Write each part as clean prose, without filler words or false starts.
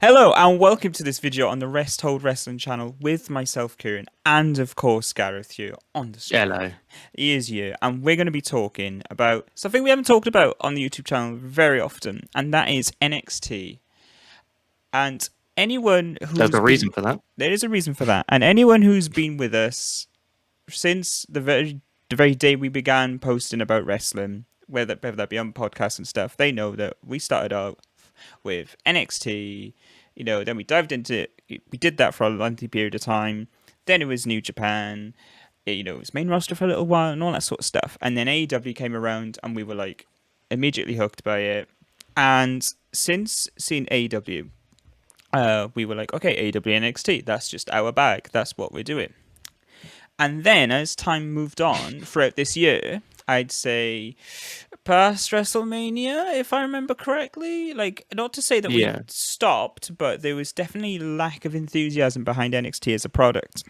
Hello and welcome to this video on the Rest Hold Wrestling channel with myself, Kieran, and of course Gareth here on the screen. Hello. He is here, and we're going to be talking about something we haven't talked about on the YouTube channel very often, and that is NXT. And anyone There's who's a been reason for that. there is a reason for that, and anyone who's been with us since the very day we began posting about wrestling, whether that be on podcasts and stuff, they know that we started out with NXT. Then we dived into it. We did that for a lengthy period of time. Then it was New Japan. It was main roster for a little while and all that sort of stuff. And then AEW came around, and we were like immediately hooked by it. And since seeing AEW, we were like, okay, AEW NXT, that's just our bag. That's what we're doing. And then as time moved on throughout this year, I'd say past WrestleMania, if I remember correctly. Like, not to say that we Yeah. stopped, but there was definitely lack of enthusiasm behind NXT as a product.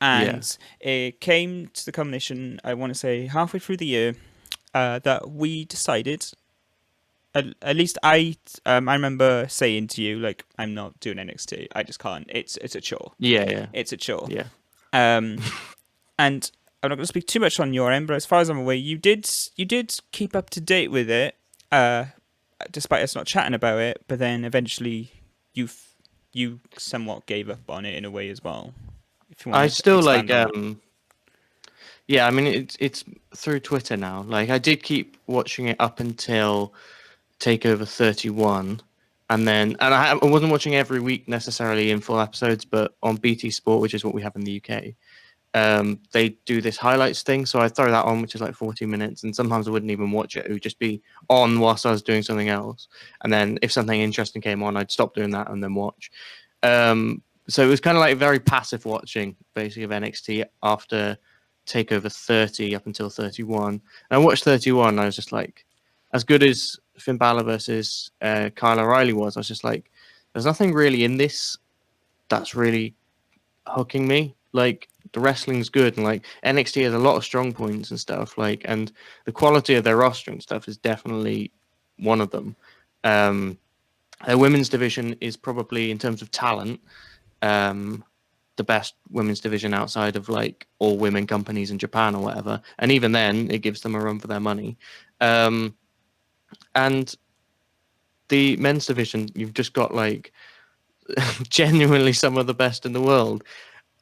Yeah. And it came to the culmination, I want to say, halfway through the year, that we decided. At least I remember saying to you, like, I'm not doing NXT. I just can't. It's a chore. Yeah. Yeah. It's a chore. Yeah. Um, and I'm not going to speak too much on your end, but as far as I'm aware, you did keep up to date with it, despite us not chatting about it. But then eventually, you somewhat gave up on it in a way as well. If you I want to still like expand on that. yeah, I mean it's through Twitter now. Like I did keep watching it up until Takeover 31 and I wasn't watching every week necessarily in full episodes, but on BT Sport, which is what we have in the UK. They do this highlights thing, so I throw that on, which is like 40 minutes, and sometimes I wouldn't even watch it. It would just be on whilst I was doing something else, and then if something interesting came on, I'd stop doing that and then watch. So it was kind of like very passive watching, basically, of NXT after Takeover 30 up until 31. And I watched 31, and I was just like, as good as Finn Balor versus Kyle O'Reilly was, I was just like, there's nothing really in this that's really hooking me. Like the wrestling's good, and like NXT has a lot of strong points and stuff. Like, and the quality of their roster and stuff is definitely one of them. Um, their women's division is probably, in terms of talent, um, the best women's division outside of like all women companies in Japan or whatever. And even then, it gives them a run for their money. Um, and the men's division, you've just got like genuinely some of the best in the world.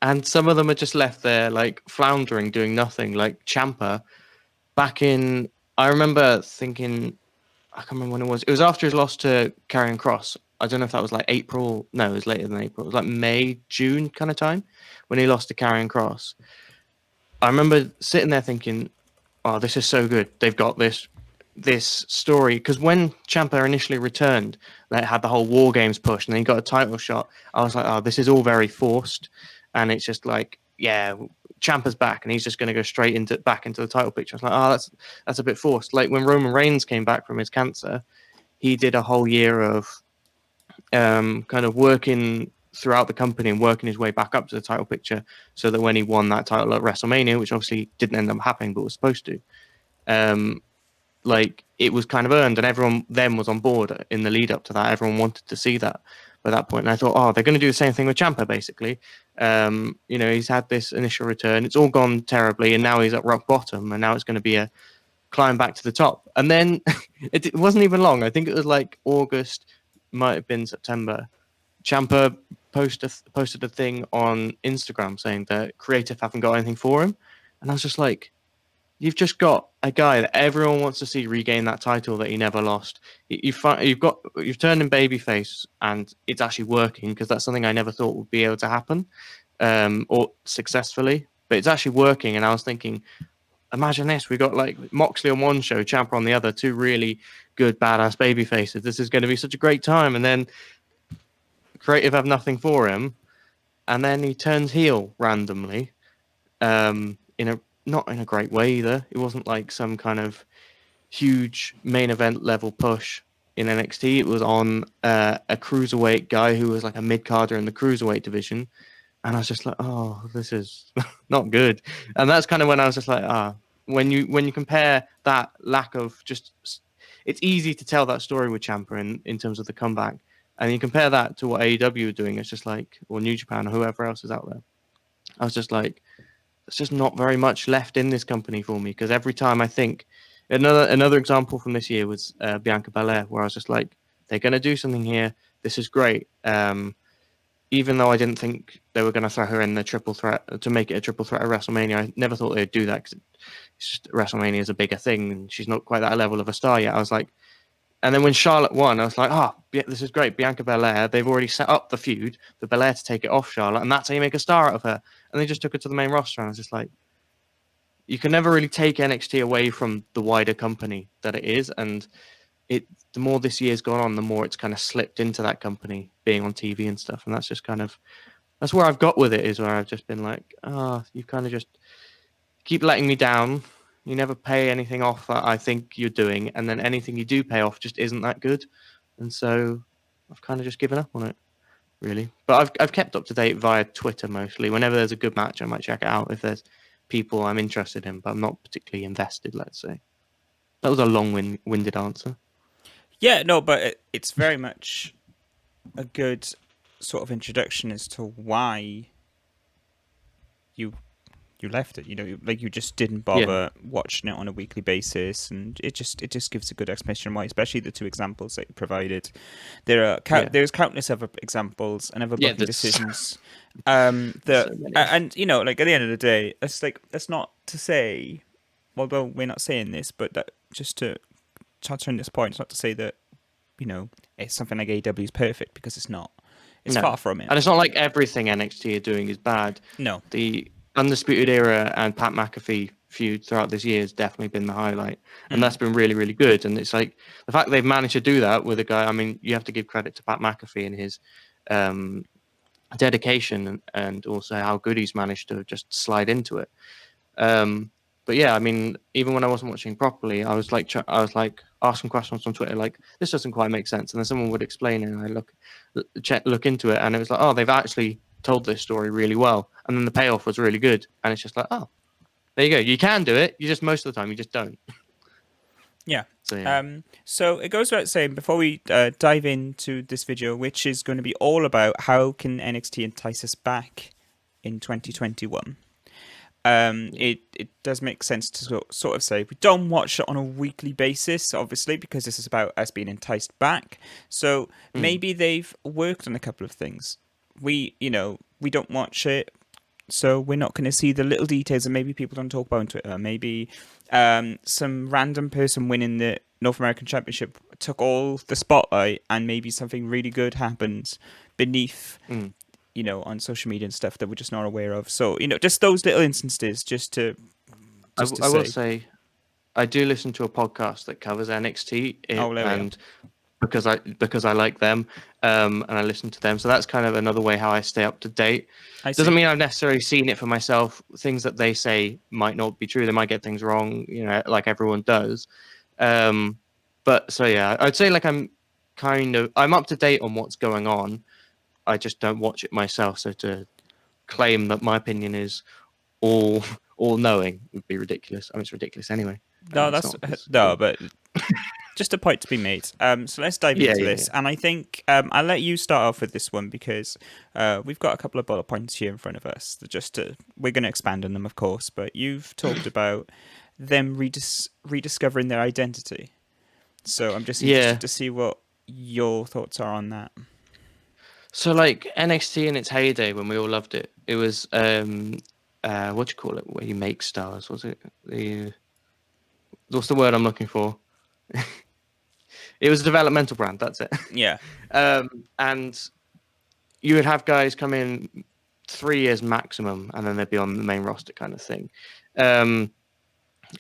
And some of them are just left there, like floundering, doing nothing. Like Champa, back in, I remember thinking, I can't remember when it was. It was after his loss to Karrion Cross. I don't know if that was like April. No, it was later than April. It was like May, June kind of time when he lost to Karrion Cross. I remember sitting there thinking, "Oh, this is so good. They've got this story." Because when Champa initially returned, they had the whole War Games push, and then he got a title shot. I was like, "Oh, this is all very forced," and it's just like, yeah, Champa's back, and he's just going to go straight into back into the title picture. I was like, "Oh, that's a bit forced." Like when Roman Reigns came back from his cancer, he did a whole year of kind of working throughout the company and working his way back up to the title picture, so that when he won that title at WrestleMania, which obviously didn't end up happening but was supposed to, um, like it was kind of earned, and everyone then was on board in the lead up to that. Everyone wanted to see that by that point, and I thought, oh, they're going to do the same thing with Ciampa, basically. He's had this initial return, it's all gone terribly, and now he's at rock bottom, and now it's going to be a climb back to the top. And then it wasn't even long. I think it was like August, might have been September. Ciampa posted a thing on Instagram saying that creative haven't got anything for him, and I was just like, you've just got a guy that everyone wants to see regain that title that he never lost. You've turned him babyface, and it's actually working, because that's something I never thought would be able to happen, or successfully. But it's actually working, and I was thinking, imagine this: we got like Moxley on one show, Ciampa on the other, two really good badass baby faces. This is going to be such a great time. And then creative have nothing for him, and then he turns heel randomly, in a not in a great way either. It wasn't like some kind of huge main event level push in NXT. It was on a cruiserweight guy who was like a mid carder in the cruiserweight division, and I was just like, oh, this is not good. And that's kind of when I was just like, when you compare that lack of just, it's easy to tell that story with Ciampa in terms of the comeback, And you compare that to what AEW are doing, it's just like, or New Japan or whoever else is out there. I was just like, there's just not very much left in this company for me, because every time I think, another example from this year was Bianca Belair, where I was just like, they're going to do something here. This is great. Even though I didn't think they were going to throw her in the triple threat to make it a triple threat at WrestleMania, I never thought they'd do that, because it's just WrestleMania is a bigger thing and she's not quite that level of a star yet. I was like, and then when Charlotte won, I was like, this is great. Bianca Belair, they've already set up the feud for Belair to take it off Charlotte, and that's how you make a star out of her. And they just took her to the main roster, and I was just like, you can never really take NXT away from the wider company that it is. And the more this year's gone on, the more it's kind of slipped into that company being on TV and stuff. And that's just that's where I've got with it, is where I've just been like, you kind of just keep letting me down. You never pay anything off that I think you're doing, and then anything you do pay off just isn't that good. And so I've kind of just given up on it, really. But I've kept up to date via Twitter mostly. Whenever there's a good match, I might check it out if there's people I'm interested in, but I'm not particularly invested, let's say. That was a long-winded answer. Yeah, no, but it's very much a good sort of introduction as to why you left it. You know, like you just didn't bother watching it on a weekly basis, and it just gives a good explanation why. Especially the two examples that you provided. There's countless other examples and other booking decisions. And you know, like at the end of the day, that's not to say, although we're not saying this, but that just to touch on this point, it's not to say that, you know, it's something like AEW is perfect, because it's not. It's far from it. And it's not like everything NXT are doing is bad. No. The Undisputed Era and Pat McAfee feud throughout this year has definitely been the highlight. And that's been really, really good. And it's like the fact they've managed to do that with a guy, I mean, you have to give credit to Pat McAfee and his dedication, and also how good he's managed to just slide into it. But yeah, I mean, even when I wasn't watching properly, I was like asking questions on Twitter, like, this doesn't quite make sense. And then someone would explain it, and I look into it, and it was like, they've actually told this story really well. And then the payoff was really good. And it's just like, there you go. You can do it. You just, most of the time, you just don't. Yeah. So it goes without saying, before we dive into this video, which is going to be all about how can NXT entice us back in 2021. It does make sense to sort of say we don't watch it on a weekly basis, obviously, because this is about us being enticed back. So maybe they've worked on a couple of things. We don't watch it, so we're not going to see the little details that maybe people don't talk about on Twitter. Maybe some random person winning the North American Championship took all the spotlight, and maybe something really good happened beneath. You know, on social media and stuff that we're just not aware of. So, you know, just those little instances, I will say, I do listen to a podcast that covers NXT, because I like them, and I listen to them. So that's kind of another way how I stay up to date. Doesn't mean I've necessarily seen it for myself. Things that they say might not be true. They might get things wrong, you know, like everyone does. But so yeah, I'd say like I'm up to date on what's going on. I just don't watch it myself, so to claim that my opinion is all knowing would be ridiculous. I mean, it's ridiculous anyway. No, but just a point to be made. So let's dive into this, and I think I'll let you start off with this one, because we've got a couple of bullet points here in front of us. We're going to expand on them, of course, but you've talked about them rediscovering their identity. So I'm just interested to see what your thoughts are on that. So, like, NXT in its heyday, when we all loved it, it was what do you call it? Where you make stars? Was it what's the word I'm looking for? It was a developmental brand. That's it. Yeah. And you would have guys come in 3 years maximum, and then they'd be on the main roster, kind of thing.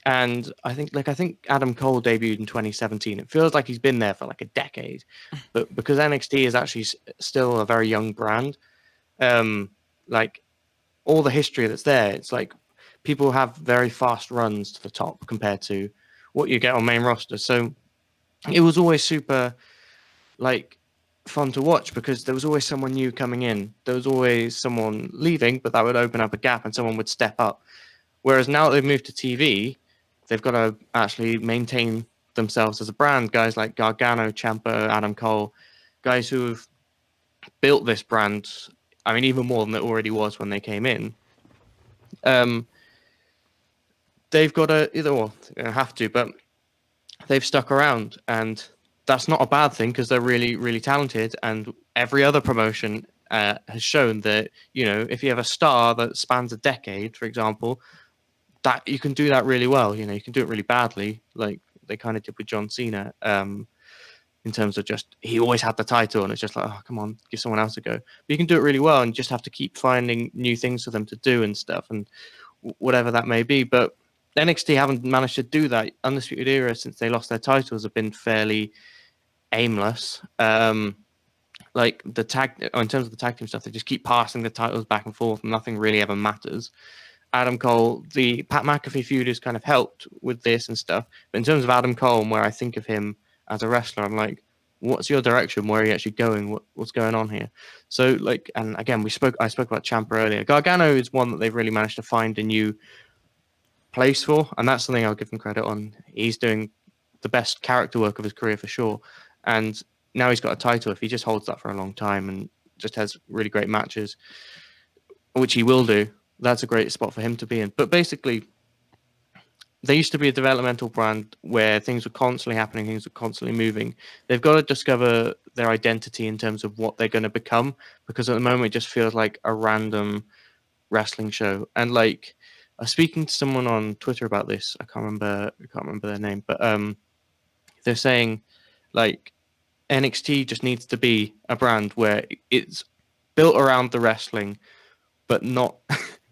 And I think Adam Cole debuted in 2017. It feels like he's been there for like a decade, but because NXT is actually still a very young brand, like all the history that's there, it's like people have very fast runs to the top compared to what you get on main roster. So it was always super like fun to watch, because there was always someone new coming in. There was always someone leaving, but that would open up a gap and someone would step up. Whereas now that they've moved to TV, they've got to actually maintain themselves as a brand. Guys like Gargano, Ciampa, Adam Cole, guys who have built this brand. I mean, even more than it already was when they came in. Um, they've got to either, well, they don't have to, but they've stuck around, and that's not a bad thing because they're really, really talented. And every other promotion has shown that, you know, if you have a star that spans a decade, for example, that you can do that really well. You know, you can do it really badly, like they kind of did with John Cena. In terms of just he always had the title, and it's just like, oh, come on, give someone else a go. But you can do it really well, and you just have to keep finding new things for them to do and stuff, and whatever that may be. But NXT haven't managed to do that. Undisputed Era, since they lost their titles, have been fairly aimless. Like the tag, in terms of the tag team stuff, they just keep passing the titles back and forth, and nothing really ever matters. Adam Cole, the Pat McAfee feud has kind of helped with this and stuff. But in terms of Adam Cole and where I think of him as a wrestler, I'm like, what's your direction? Where are you actually going? What's going on here? So like, and again, I spoke about Ciampa earlier. Gargano is one that they've really managed to find a new place for, and that's something I'll give him credit on. He's doing the best character work of his career for sure. And now he's got a title. If he just holds that for a long time and just has really great matches, which he will do, that's a great spot for him to be in. But basically, they used to be a developmental brand where things were constantly happening, things were constantly moving. They've got to discover their identity in terms of what they're going to become, because at the moment it just feels like a random wrestling show. And like, I was speaking to someone on Twitter about this. I can't remember their name, but they're saying like NXT just needs to be a brand where it's built around the wrestling, but not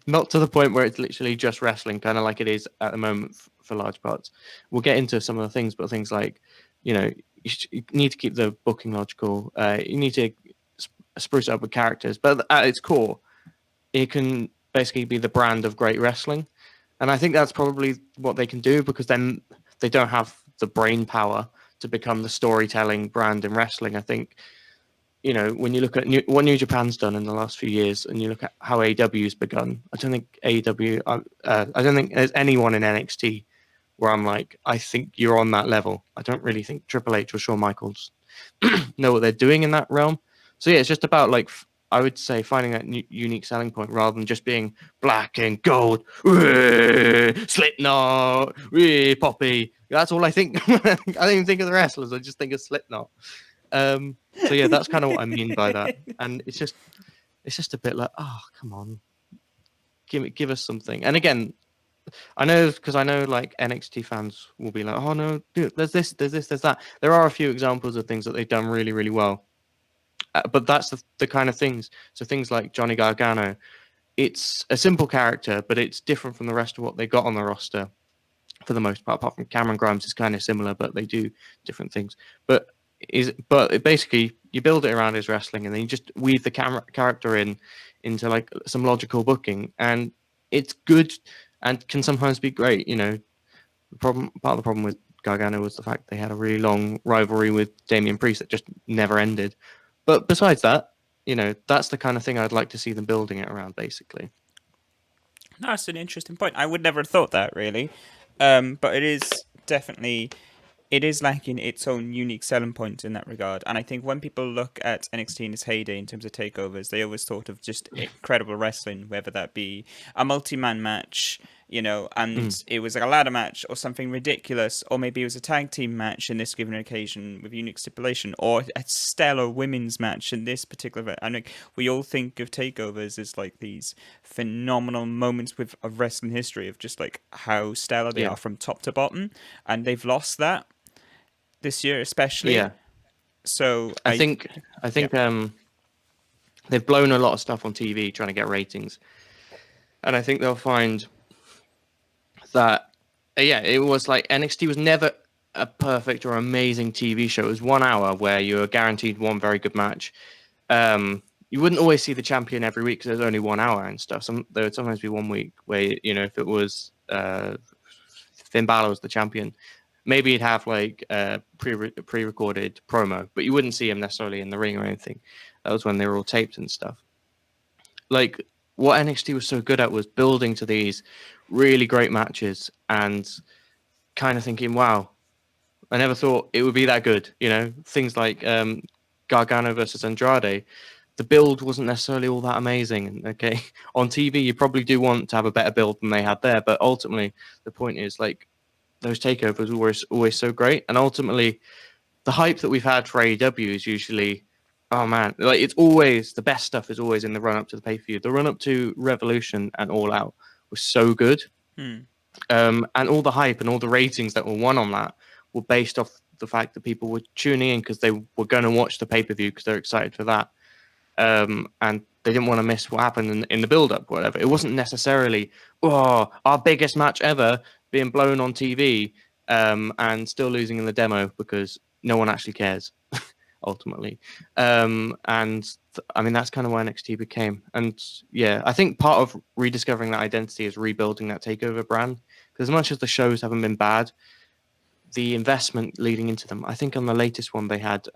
not to the point where it's literally just wrestling, kind of like it is at the moment for large parts. We'll get into some of the things, but things like, you know, you need to keep the booking logical. You need to spruce it up with characters, but at its core, it can basically be the brand of great wrestling. And I think that's probably what they can do, because then they don't have the brain power to become the storytelling brand in wrestling. I think, you know, when you look at what New Japan's done in the last few years, and you look at how AEW's begun, I don't think AEW, I don't think there's anyone in NXT where I'm like, I think you're on that level. I don't really think Triple H or Shawn Michaels know what they're doing in that realm. So yeah, it's just about like, I would say, finding that unique selling point rather than just being black and gold, Slipknot, Poppy. That's all I think. I don't even think of the wrestlers. I just think of Slipknot. So yeah, that's kind of what I mean by that. And it's just a bit like, oh, come on, give us something. And again, I know, because I know like NXT fans will be like, oh no, dude, there's this, there's that. There are a few examples of things that they've done really, really well. But that's the kind of things. So things like Johnny Gargano, it's a simple character, but it's different from the rest of what they got on the roster for the most part. Apart from Cameron Grimes is kind of similar, but they do different things. But it basically, you build it around his wrestling, and then you just weave the character into like some logical booking, and it's good and can sometimes be great. You know, part of the problem with Gargano was the fact they had a really long rivalry with Damian Priest that just never ended. But besides that, you know, that's the kind of thing I'd like to see them building it around, basically. That's an interesting point. I would never have thought that, really. But it is definitely, it is lacking its own unique selling point in that regard. And I think when people look at NXT in its heyday in terms of takeovers, they always thought of just incredible wrestling, whether that be a multi-man match, you know, and it was like a ladder match or something ridiculous, or maybe it was a tag team match in this given occasion with unique stipulation, or a stellar women's match in this particular event. I mean, we all think of takeovers as like these phenomenal moments of wrestling history of just like how stellar they Yeah. are from top to bottom, and they've lost that this year, especially. Yeah. So I I, think I yeah, think they've blown a lot of stuff on TV trying to get ratings, and I think they'll find that yeah, it was like NXT was never a perfect or amazing TV show. It was 1 hour where you were guaranteed one very good match. You wouldn't always see the champion every week because there's only 1 hour and stuff. There would sometimes be 1 week where, you know, if it was Finn Balor was the champion, maybe he'd have like a pre-recorded promo, but you wouldn't see him necessarily in the ring or anything. That was when they were all taped and stuff. Like, what NXT was so good at was building to these really great matches and kind of thinking, wow, I never thought it would be that good. You know, things like Gargano versus Andrade, the build wasn't necessarily all that amazing. Okay, on TV you probably do want to have a better build than they had there, but ultimately the point is like those takeovers were always so great, and ultimately the hype that we've had for AEW is usually, oh man, like it's always the best stuff is always in the run up to the pay per view. The run up to Revolution and All Out was so good, Hmm. and all the hype and all the ratings that were won on that were based off the fact that people were tuning in because they were going to watch the pay per view because they're excited for that, and they didn't want to miss what happened in the build up, whatever. It wasn't necessarily our biggest match ever being blown on TV, and still losing in the demo because no one actually cares ultimately. I mean, that's kind of why NXT became. And yeah, I think part of rediscovering that identity is rebuilding that takeover brand. Because as much as the shows haven't been bad, the investment leading into them, I think on the latest one they had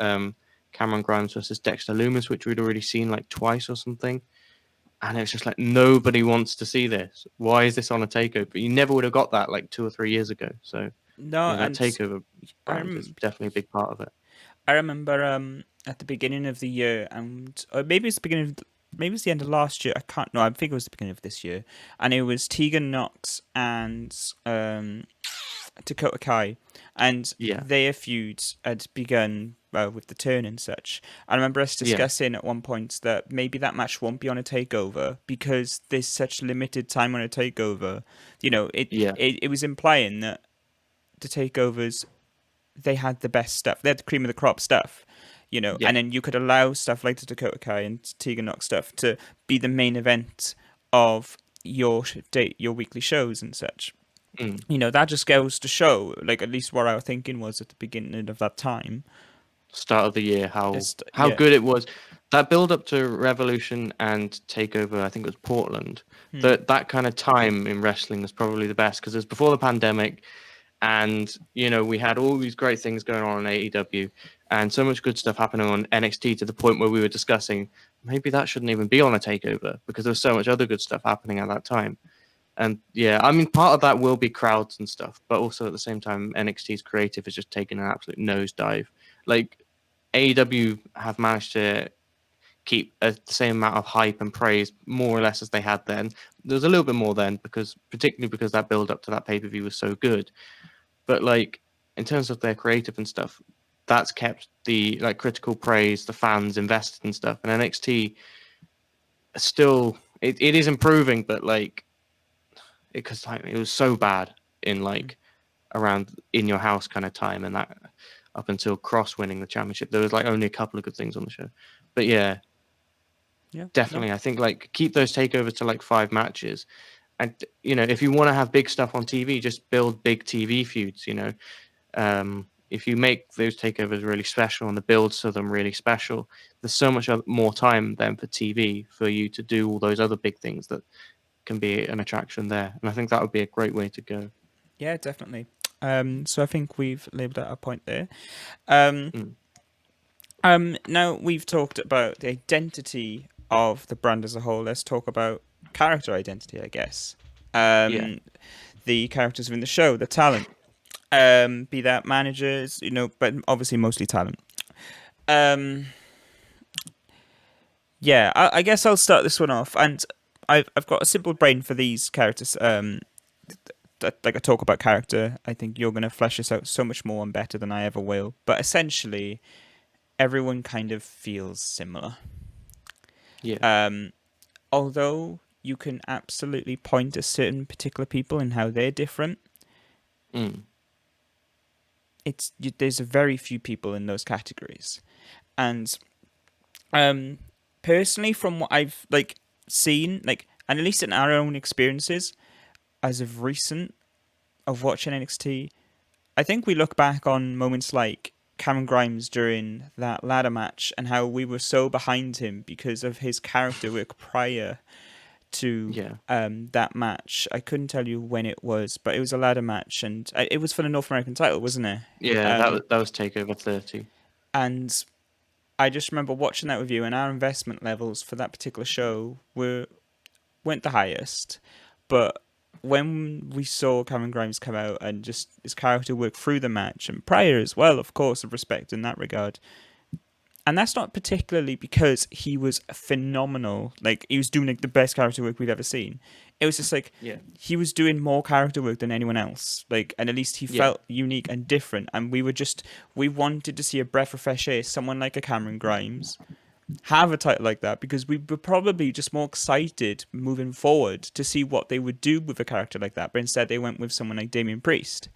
Cameron Grimes versus Dexter Loomis, which we'd already seen like twice or something. And it's just like nobody wants to see this. Why is this on a takeover? You never would have got that like 2 or 3 years ago. So No, yeah, that and takeover I brand is rem- definitely a big part of it. I remember at the beginning of the year, and or maybe it's the beginning of maybe it's the end of last year. I can't. No, I think it was the beginning of this year, and it was Tegan Knox and Dakota Kai, and Yeah, their feud had begun with the turn and such. I remember us yeah, discussing at one point that maybe that match won't be on a takeover because there's such limited time on a takeover. You know, yeah, it was implying that the takeovers they had the best stuff. They had the cream of the crop stuff, you know, yeah. and then you could allow stuff like the Dakota Kai and Tegan Knox stuff to be the main event of your weekly shows and such. Mm. You know, that just goes to show, like at least what I was thinking was at the beginning of that time. Start of the year, Just how yeah, good it was. That build up to Revolution and Takeover, I think it was Portland. hmm. That kind of time in wrestling was probably the best because it was before the pandemic, and we had all these great things going on AEW, and so much good stuff happening on NXT to the point where we were discussing maybe that shouldn't even be on a takeover because there was so much other good stuff happening at that time. And yeah, I mean, part of that will be crowds and stuff, but also at the same time, NXT's creative is just taking an absolute nosedive. Like AEW have managed to keep the same amount of hype and praise more or less as they had then. There was a little bit more then because, particularly because that build up to that pay per view was so good. But like in terms of their creative and stuff, that's kept the like critical praise, the fans invested and stuff. And NXT still, it is improving, but like because like it was so bad in like around in your house kind of time, and that up until Cross winning the championship, there was like only a couple of good things on the show. But yeah, Yeah, no, definitely, I think like keep those takeovers to like 5 matches, and if you want to have big stuff on TV, just build big TV feuds. If you make those takeovers really special and the builds to them really special, there's so much more time then for TV for you to do all those other big things that can be an attraction there. And I think that would be a great way to go. yeah, definitely. So I think we've labelled out a point there. Um, Mm. Now we've talked about the identity of the brand as a whole. Let's talk about character identity, I guess. Yeah. Um, the characters within the show, the talent, be that managers, but obviously mostly talent. Um, yeah, I guess I'll start this one off, and I've got a simple brain for these characters. Like I talk about character, I think you're gonna flesh this out so much more and better than I ever will. But essentially, everyone kind of feels similar. Yeah. Um, Although you can absolutely point to certain particular people and how they're different, Mm. there's a very few people in those categories. And um, personally, from what I've seen, and at least in our own experiences as of recent of watching NXT, I think we look back on moments like Cameron Grimes during that ladder match and how we were so behind him because of his character work prior to Yeah. that match. I couldn't tell you when it was, but it was a ladder match, and it was for the North American title, wasn't it? Yeah. That was Takeover 30. And I just remember watching that with you, and our investment levels for that particular show weren't the highest, but when we saw Cameron Grimes come out and just his character work through the match and prior as well, of course, of respect in that regard, And that's not particularly because he was phenomenal. Like, he was doing like the best character work we've ever seen. It was just like Yeah. he was doing more character work than anyone else. Like, and at least he Yeah. felt unique and different. And we wanted to see a breath of fresh air, someone like a Cameron Grimes have a title like that, because we were probably just more excited moving forward to see what they would do with a character like that. But instead, they went with someone like Damian Priest.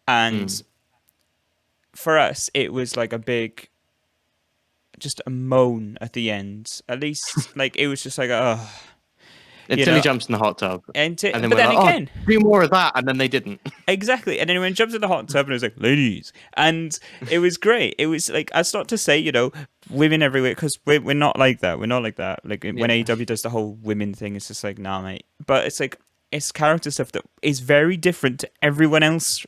And Mm. for us, it was like a big, just a moan at the end. At least, like, it was just like, oh, you Until he know. jumps in the hot tub. And then But we're then like, oh, again, do more of that. And then they didn't. exactly. And then when he jumps in the hot tub and it was like, ladies. And it was great. It was like, that's not to say, women everywhere, because we're not like that. We're not like that. Like, when Yeah. AEW does the whole women thing, it's just like, nah, mate. But it's like, it's character stuff that is very different to everyone else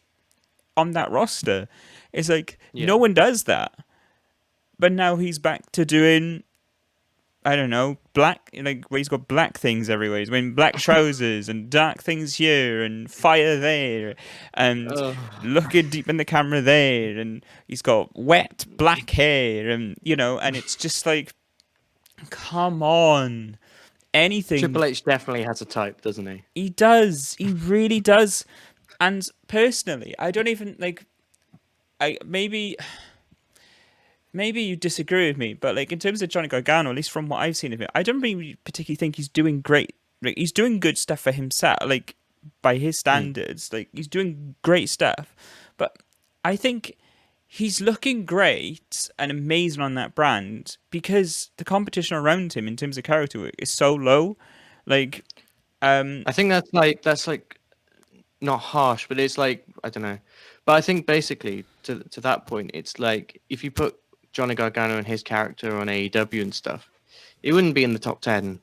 on that roster. It's like, Yeah. no one does that. But now he's back to doing, I don't know, black, like, where he's got black things everywhere. He's wearing black trousers and dark things here and fire there and Uh, looking deep in the camera there. And he's got wet black hair and it's just like, come on. Anything. Triple H definitely has a type, doesn't he? He does. He really does. And personally, I don't even, like, maybe you disagree with me, but like, in terms of Johnny Gargano, at least from what I've seen of him, I don't really particularly think he's doing great. Like, he's doing good stuff for himself, like, by his standards. Like, he's doing great stuff, but I think he's looking great and amazing on that brand because the competition around him in terms of character work is so low. Like, I think that's like not harsh, but it's like, I don't know. But I think basically to that point, it's like if you put Johnny Gargano and his character on AEW and stuff, it wouldn't be in the top 10,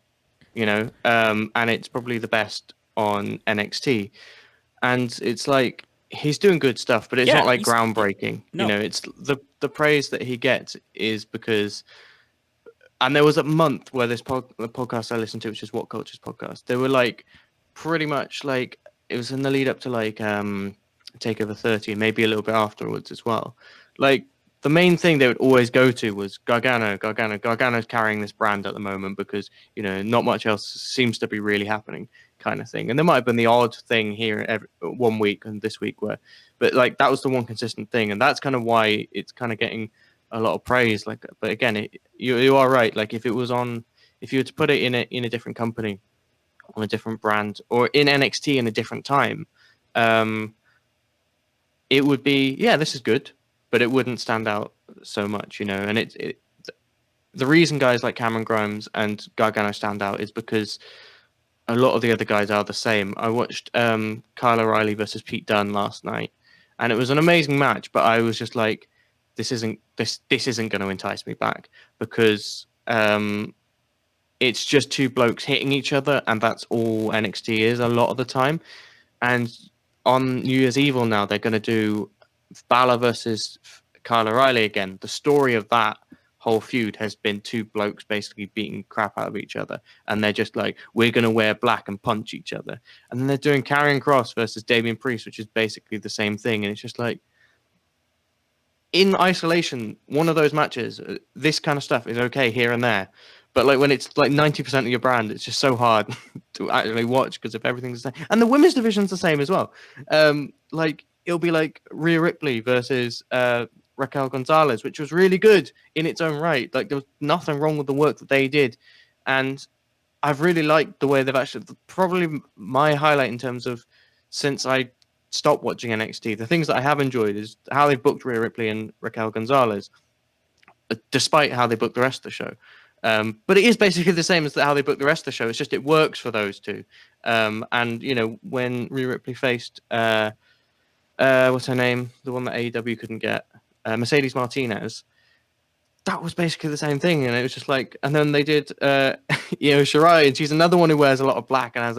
and it's probably the best on NXT. And it's like he's doing good stuff, but it's yeah, not like groundbreaking. no, It's the praise that he gets is because. And there was a month where the podcast I listened to, which is What Culture's podcast, they were like pretty much like it was in the lead up to like Takeover 30, maybe a little bit afterwards as well. Like the main thing they would always go to was Gargano's carrying this brand at the moment because not much else seems to be really happening, kind of thing. And there might have been the odd thing here every 1 week and this week but like that was the one consistent thing, and that's kind of why it's kind of getting a lot of praise. Like, but again, you are right. Like if you were to put it in a different company, on a different brand, or in NXT in a different time, it would be, yeah, this is good, but it wouldn't stand out so much, And the reason guys like Cameron Grimes and Gargano stand out is because a lot of the other guys are the same. I watched Kyle O'Reilly versus Pete Dunne last night, and it was an amazing match. But I was just like, this isn't going to entice me back because it's just two blokes hitting each other, and that's all NXT is a lot of the time. And on New Year's Evil now, they're going to do Balor versus Kyle O'Reilly again. The story of that whole feud has been two blokes basically beating crap out of each other, and they're just like, we're going to wear black and punch each other. And then they're doing Karrion Kross versus Damian Priest, which is basically the same thing. And it's just like, in isolation, one of those matches, this kind of stuff is okay here and there. But like when it's like 90% of your brand, it's just so hard to actually watch because of everything's the same. And the women's division's the same as well. Like it'll be like Rhea Ripley versus Raquel Gonzalez, which was really good in its own right. Like there was nothing wrong with the work that they did. And I've really liked the way they've actually, probably my highlight in terms of since I stopped watching NXT, the things that I have enjoyed is how they've booked Rhea Ripley and Raquel Gonzalez, despite how they booked the rest of the show. But it is basically the same as how they booked the rest of the show. It's just it works for those two. And when Rhea Ripley faced what's her name, the one that AEW couldn't get, Mercedes Martinez, that was basically the same thing. And it was just like, and then they did Shirai, and she's another one who wears a lot of black and has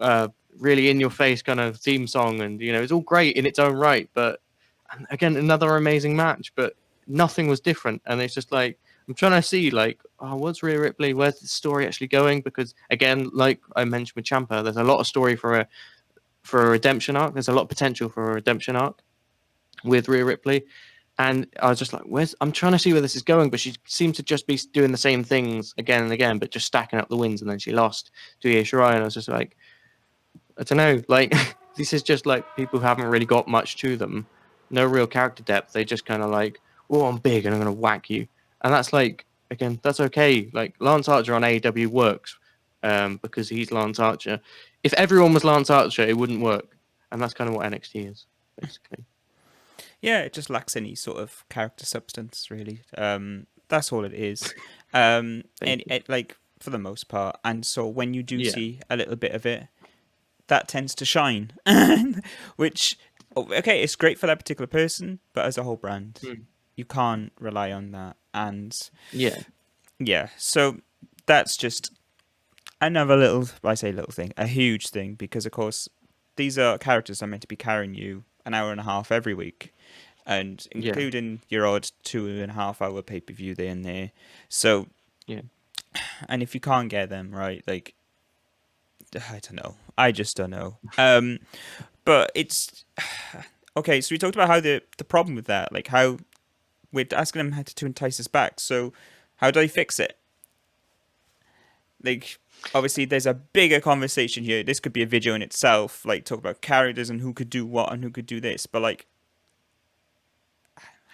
a really in your face kind of theme song, and it's all great in its own right. But again, another amazing match, but nothing was different. And it's just like, I'm trying to see like, what's Rhea Ripley? Where's the story actually going? Because again, like I mentioned with Ciampa, there's a lot of story for a redemption arc. There's a lot of potential for a redemption arc with Rhea Ripley. And I was just like, I'm trying to see where this is going, but she seemed to just be doing the same things again and again, but just stacking up the wins. And then she lost to Io Shirai, and I was just like, I don't know, like this is just like people who haven't really got much to them, no real character depth. They just kind of like, oh, I'm big and I'm gonna whack you, and that's like, again, that's okay. Like Lance Archer on AEW works, because he's Lance Archer. If everyone was Lance Archer, it wouldn't work, and that's kind of what NXT is basically. Yeah, it just lacks any sort of character substance, really. That's all it is. And Basically. it, like for the most part, and so when you do Yeah, see a little bit of it, that tends to shine, which okay, it's great for that particular person, but as a whole brand, mm. you can't rely on that. And Yeah, yeah, so that's just another little, I say little thing, a huge thing, because of course these are characters that are meant to be carrying you an hour and a half every week, and yeah, including your odd 2.5 hour pay-per-view there and there. So, yeah. and if you can't get them right, like, I don't know, I just don't know. But it's okay. So we talked about how the problem with that, like how we're asking them how to entice us back. So how do they fix it? Like, obviously there's a bigger conversation here. This could be a video in itself, like talk about characters and who could do what and who could do this. But like,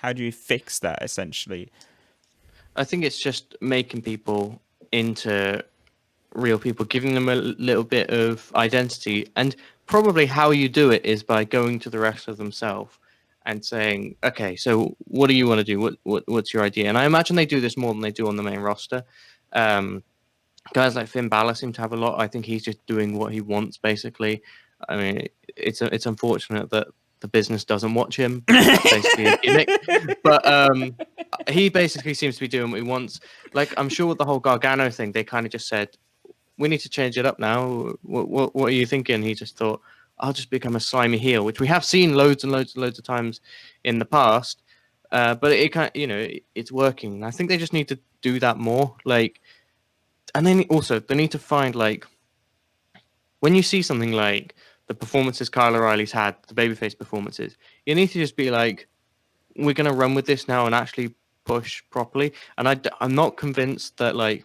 how do you fix that essentially? I think it's just making people into real people, giving them a little bit of identity. And probably how you do it is by going to the wrestler themselves and saying, okay, so what do you want to do? What's your idea? And I imagine they do this more than they do on the main roster. Um, Guys like Finn Balor seem to have a lot. I think he's just doing what he wants, basically. I mean, it's unfortunate that the business doesn't watch him because that's basically a gimmick. But he basically seems to be doing what he wants. Like, I'm sure with the whole Gargano thing, they kind of just said, we need to change it up now. What are you thinking? He just thought, I'll just become a slimy heel, which we have seen loads and loads and loads of times in the past. But it kind of, it's working. I think they just need to do that more. Like, and then also they need to find, like, when you see something like the performances Kyle O'Reilly's had, the babyface performances, you need to just be like, we're gonna run with this now and actually push properly. And I'm not convinced that, like,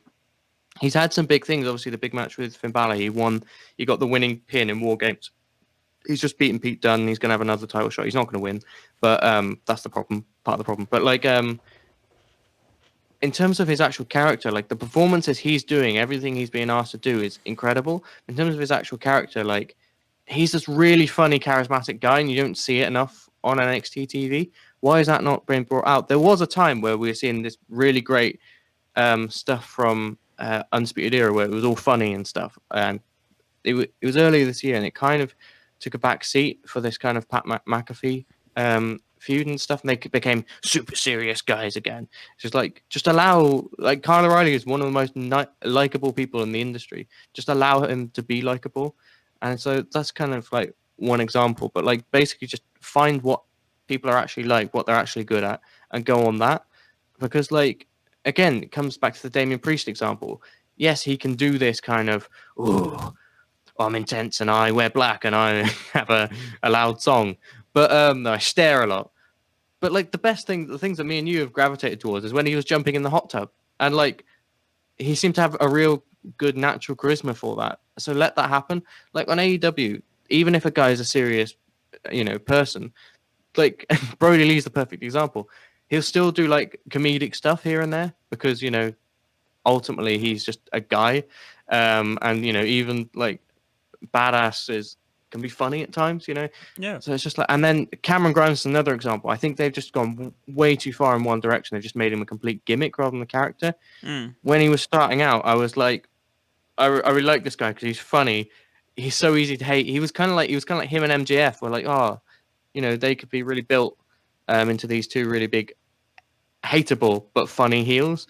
he's had some big things. Obviously, the big match with Finn Balor, he won. He got the winning pin in War Games. He's just beaten Pete Dunne. He's gonna have another title shot. He's not gonna win, but that's the problem. Part of the problem. But like, in terms of his actual character, like the performances he's doing, everything he's being asked to do is incredible. In terms of his actual character, like, he's this really funny, charismatic guy, and you don't see it enough on NXT TV. Why is that not being brought out? There was a time where we were seeing this really great stuff from Undisputed Era, where it was all funny and stuff, and it was earlier this year, and it kind of took a back seat for this kind of Pat McAfee feud and stuff, and they became super serious guys again. It's just like, just allow, like, Kyle O'Reilly is one of the most likable people in the industry. Just allow him to be likable, and so that's kind of like one example. But like, basically, just find what people are actually like, what they're actually good at, and go on that. Because, like, again, it comes back to the Damian Priest example. Yes, he can do this kind of, ooh, I'm intense and I wear black and I have a loud song, but I stare a lot. But like, the things that me and you have gravitated towards is when he was jumping in the hot tub, and like, he seemed to have a real good natural charisma for that. So let that happen. Like on AEW, even if a guy is a serious, person, like Brody Lee's the perfect example. He'll still do like comedic stuff here and there because ultimately he's just a guy, and even like badasses can be funny at times. Yeah. So it's just like, and then Cameron Grimes is another example. I think they've just gone way too far in one direction. They've just made him a complete gimmick rather than a character. Mm. When he was starting out, I was like, I really like this guy because he's funny. He's so easy to hate. He was kind of like him and MJF. We're like, oh, they could be really built into these two really big, hateable but funny heels.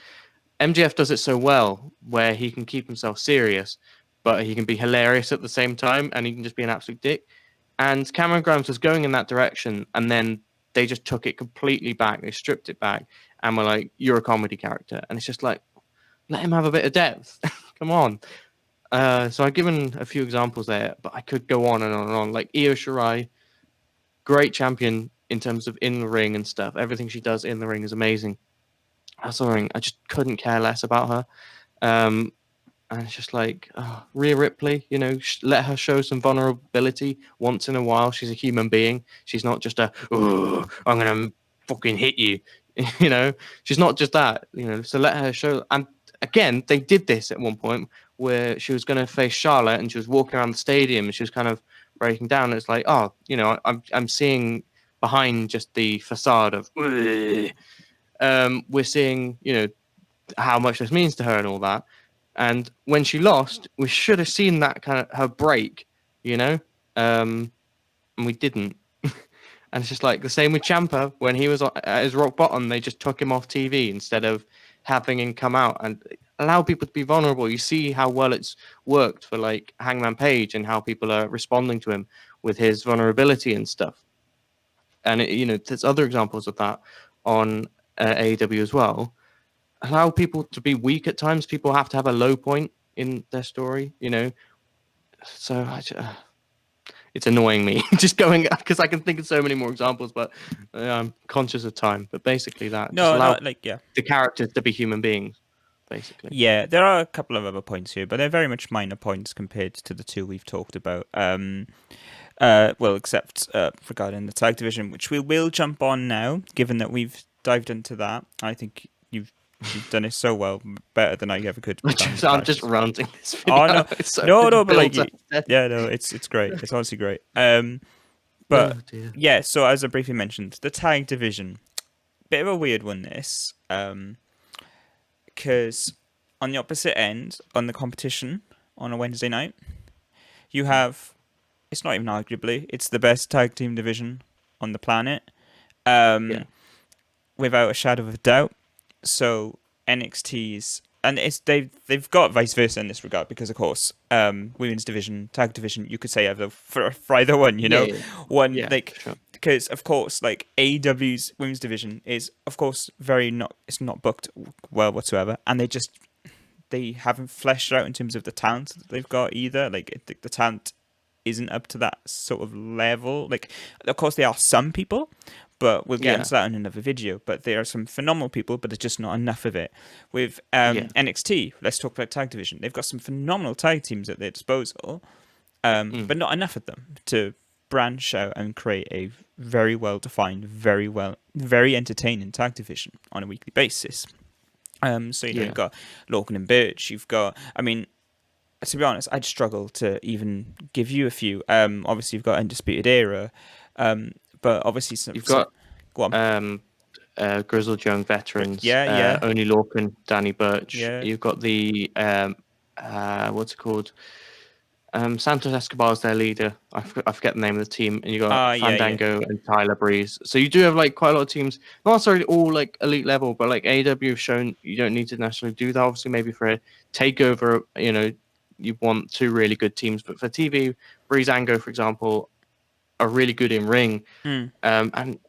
MJF does it so well where he can keep himself serious, but he can be hilarious at the same time, and he can just be an absolute dick. And Cameron Grimes was going in that direction, and then they just took it completely back. They stripped it back, and were like, "You're a comedy character," and it's just like, let him have a bit of depth. Come on. So I've given a few examples there, but I could go on and on and on. Like Io Shirai, great champion in terms of in the ring and stuff. Everything she does in the ring is amazing. I saw her, I just couldn't care less about her. And it's just like, Rhea Ripley, let her show some vulnerability once in a while. She's a human being. She's not just I'm going to fucking hit you. She's not just that, so let her show. And again, they did this at one point where she was going to face Charlotte and she was walking around the stadium and she was kind of breaking down. It's like, I'm seeing behind just the facade of, we're seeing, how much this means to her and all that. And when she lost, we should have seen that kind of her break, and we didn't. And it's just like the same with Ciampa when he was at his rock bottom. They just took him off TV instead of having him come out and allow people to be vulnerable. You see how well it's worked for like Hangman Page and how people are responding to him with his vulnerability and stuff. And there's other examples of that on AEW as well. Allow people to be weak at times. People have to have a low point in their story, So it's annoying me just going because I can think of so many more examples, but I'm conscious of time. But basically, that just allow the characters to be human beings, basically. Yeah, there are a couple of other points here, but they're very much minor points compared to the two we've talked about. Except regarding the tag division, which we will jump on now, given that we've dived into that. I think you've done it so well, better than I ever could. I'm just ranting this video. Oh no, so but like, it's great. It's honestly great. But yeah, so as I briefly mentioned, the tag division, bit of a weird one. This, because on the opposite end, on the competition on a Wednesday night, you have, it's not even arguably, it's the best tag team division on the planet, without a shadow of a doubt. So NXT's, and they've got vice versa in this regard because of course women's division, tag division, you could say either for either one, because of course like AEW's women's division is of course it's not booked well whatsoever, and they haven't fleshed out in terms of the talent that they've got either. Like the talent isn't up to that sort of level. Like of course there are some people, but we'll get into that in another video. But there are some phenomenal people, but there's just not enough of it. With NXT, let's talk about tag division. They've got some phenomenal tag teams at their disposal, but not enough of them to branch out and create a very well-defined, very entertaining tag division on a weekly basis. You've got Logan and Birch. You've got, to be honest, I'd struggle to even give you a few. Obviously, you've got Undisputed Era. But obviously, go on. Grizzled Young Veterans. Only Lorcan, Danny Burch. Yeah. You've got the what's it called? Santos Escobar is their leader. I forget the name of the team. And you got Fandango and Tyler Breeze. So you do have like quite a lot of teams, not necessarily all like elite level, but like AEW have shown you don't need to necessarily do that. Obviously, maybe for a takeover, you want two really good teams. But for TV, Breezango, for example, are really good in ring. And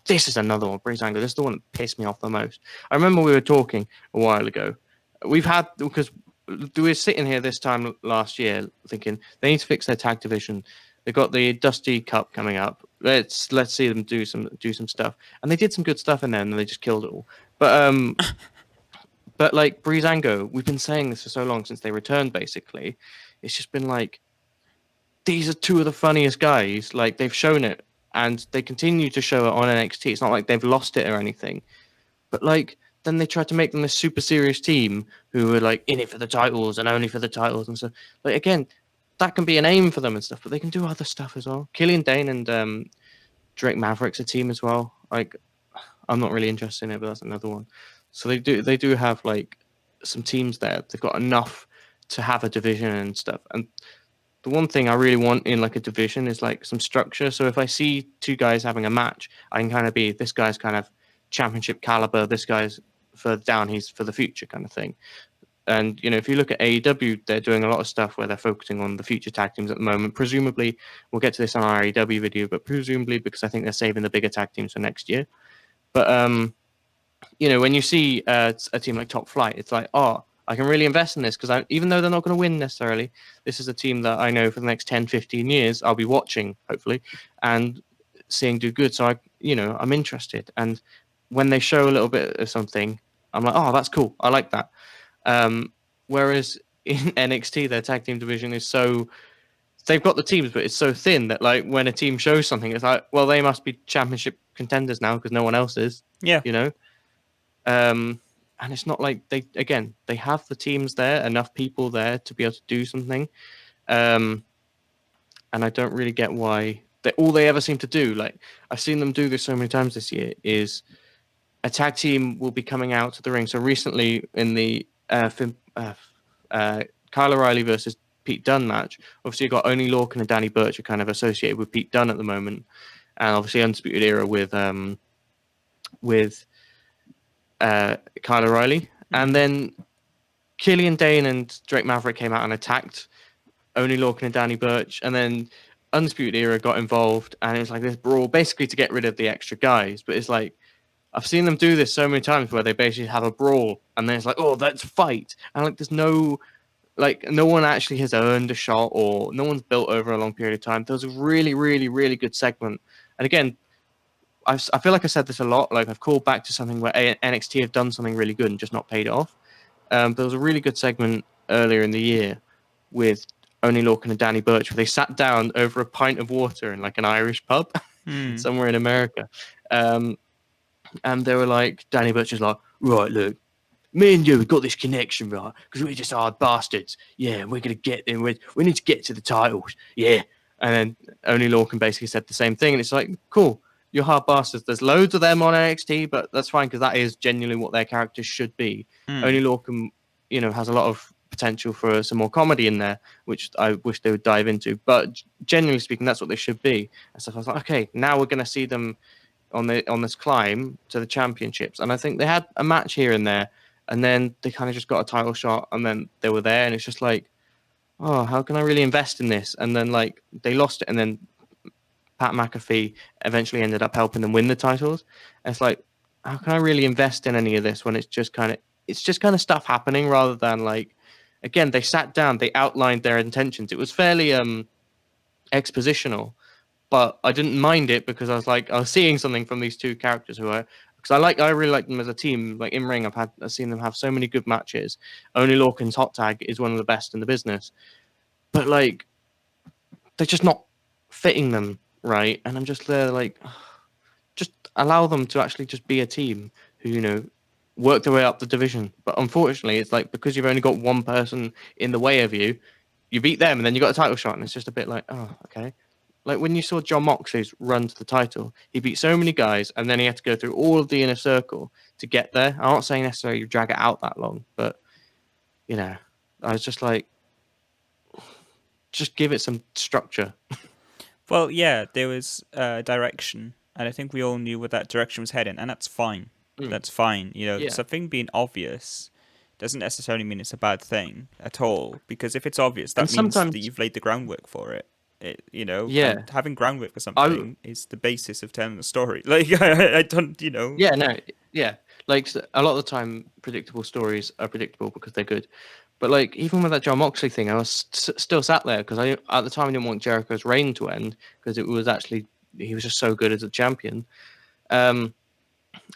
this is another one, Breezango. This is the one that pissed me off the most. I remember we were talking a while ago. Because we were sitting here this time last year thinking they need to fix their tag division. They've got the Dusty Cup coming up. Let's see them do some stuff. And they did some good stuff in there, and they just killed it all. But like Breezango, we've been saying this for so long since they returned. Basically, it's just been like, these are two of the funniest guys. Like they've shown it, and they continue to show it on NXT. It's not like they've lost it or anything. But like then they tried to make them this super serious team who were like in it for the titles and only for the titles and stuff. Like again, that can be an aim for them and stuff, but they can do other stuff as well. Killian Dane and Drake Maverick's a team as well. Like I'm not really interested in it, but that's another one. So they do have like some teams there. They've got enough to have a division and stuff. And the one thing I really want in like a division is like some structure. So if I see two guys having a match, I can kind of be, this guy's kind of championship caliber, this guy's further down, he's for the future kind of thing. And, if you look at AEW, they're doing a lot of stuff where they're focusing on the future tag teams at the moment. Presumably, we'll get to this on our AEW video, but presumably because I think they're saving the bigger tag teams for next year. But, when you see a team like Top Flight, it's like, oh, I can really invest in this because even though they're not going to win necessarily, this is a team that I know for the next 10, 15 years I'll be watching, hopefully. And seeing do good. So I'm interested. And when they show a little bit of something, I'm like, oh, that's cool. I like that. Whereas in NXT, their tag team division is so they've got the teams, but it's so thin that like when a team shows something, it's like, well, they must be championship contenders now because no one else is, Yeah. you know. And it's not like they have the teams there, enough people there to be able to do something. And I don't really get why all they ever seem to do. Like I've seen them do this so many times this year. Is a tag team will be coming out to the ring. So recently in the Kyle O'Reilly versus Pete Dunne match, obviously you got Oney Lorcan and Danny Burch are kind of associated with Pete Dunne at the moment, and obviously Undisputed Era with Kyle O'Reilly, and then Killian Dane and Drake Maverick came out and attacked Oney Lorcan and Danny Burch, and then Undisputed Era got involved, and it was like this brawl basically to get rid of the extra guys. But it's like I've seen them do this so many times where they basically have a brawl, and then it's like, oh, let's fight, and like there's no one actually has earned a shot, or no one's built over a long period of time. There was a really, really, really good segment, and again, I feel like I said this a lot. Like I've called back to something where NXT have done something really good and just not paid it off. There was a really good segment earlier in the year with Oney Lorcan and Danny Burch where they sat down over a pint of water in like an Irish pub somewhere in America. And they were like, Danny Burch was like, right, look, me and you, we've got this connection, right? Because we're just hard bastards. Yeah, we're going to get them. We need to get to the titles. Yeah. And then Oney Lorcan basically said the same thing. And it's like, cool, you're hard bastards. There's loads of them on NXT, but that's fine because that is genuinely what their characters should be. Oney Lorcan, has a lot of potential for some more comedy in there, which I wish they would dive into. But generally speaking, that's what they should be. And so I was like, okay, now we're going to see them on this climb to the championships. And I think they had a match here and there, and then they kind of just got a title shot, and then they were there, and it's just like, oh, how can I really invest in this? And then like they lost it, and then Pat McAfee eventually ended up helping them win the titles. And it's like, how can I really invest in any of this when it's just kind of stuff happening rather than like, again, they sat down, they outlined their intentions. It was fairly expositional, but I didn't mind it because I was seeing something from these two characters because I really like them as a team. Like in ring, I've seen them have so many good matches. Oney Lorcan's hot tag is one of the best in the business, but like they're just not fitting them right. And I'm just there like, just allow them to actually just be a team who work their way up the division. But unfortunately, it's like because you've only got one person in the way of you, you beat them and then you got a title shot, and it's just a bit like, oh, okay. Like when you saw John Moxley's run to the title, he beat so many guys, and then he had to go through all of the inner circle to get there. I'm not saying necessarily you drag it out that long, but I was just like, just give it some structure. Well, yeah, there was direction, and I think we all knew where that direction was heading, and that's fine. That's fine. Yeah. Something being obvious doesn't necessarily mean it's a bad thing at all, because if it's obvious, that means that you've laid the groundwork for it. Yeah. And having groundwork for something is the basis of telling the story. Like, I don't, Yeah, no, yeah. Like a lot of the time, predictable stories are predictable because they're good. But like even with that John Moxley thing, I was still sat there because at the time I didn't want Jericho's reign to end because it was actually he was just so good as a champion. I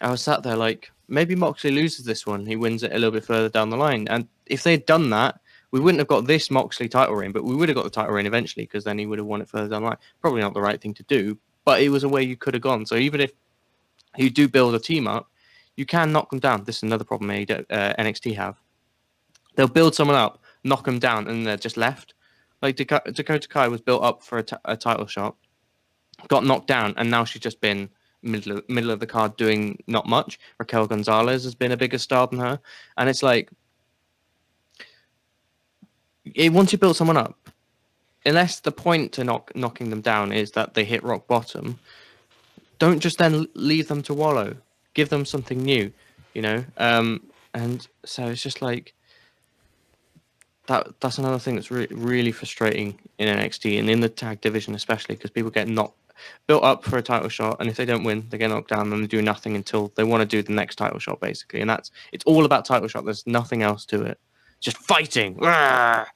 was sat there like maybe Moxley loses this one, he wins it a little bit further down the line, and if they'd done that, we wouldn't have got this Moxley title reign, but we would have got the title reign eventually because then he would have won it further down the line. Probably not the right thing to do, but it was a way you could have gone. So even if you do build a team up, you can knock them down. This is another problem NXT have. They'll build someone up, knock them down, and they're just left. Like Dakota Kai was built up for a title shot, got knocked down, and now she's just been middle of the card doing not much. Raquel Gonzalez has been a bigger star than her, and it's like once you build someone up, unless the point to knocking them down is that they hit rock bottom, don't just then leave them to wallow. Give them something new, and so it's just like that's another thing that's really frustrating in NXT and in the tag division especially, because people get built up for a title shot, and if they don't win, they get knocked down and they do nothing until they want to do the next title shot, basically. And it's all about title shot. There's nothing else to it. Just fighting. Yeah,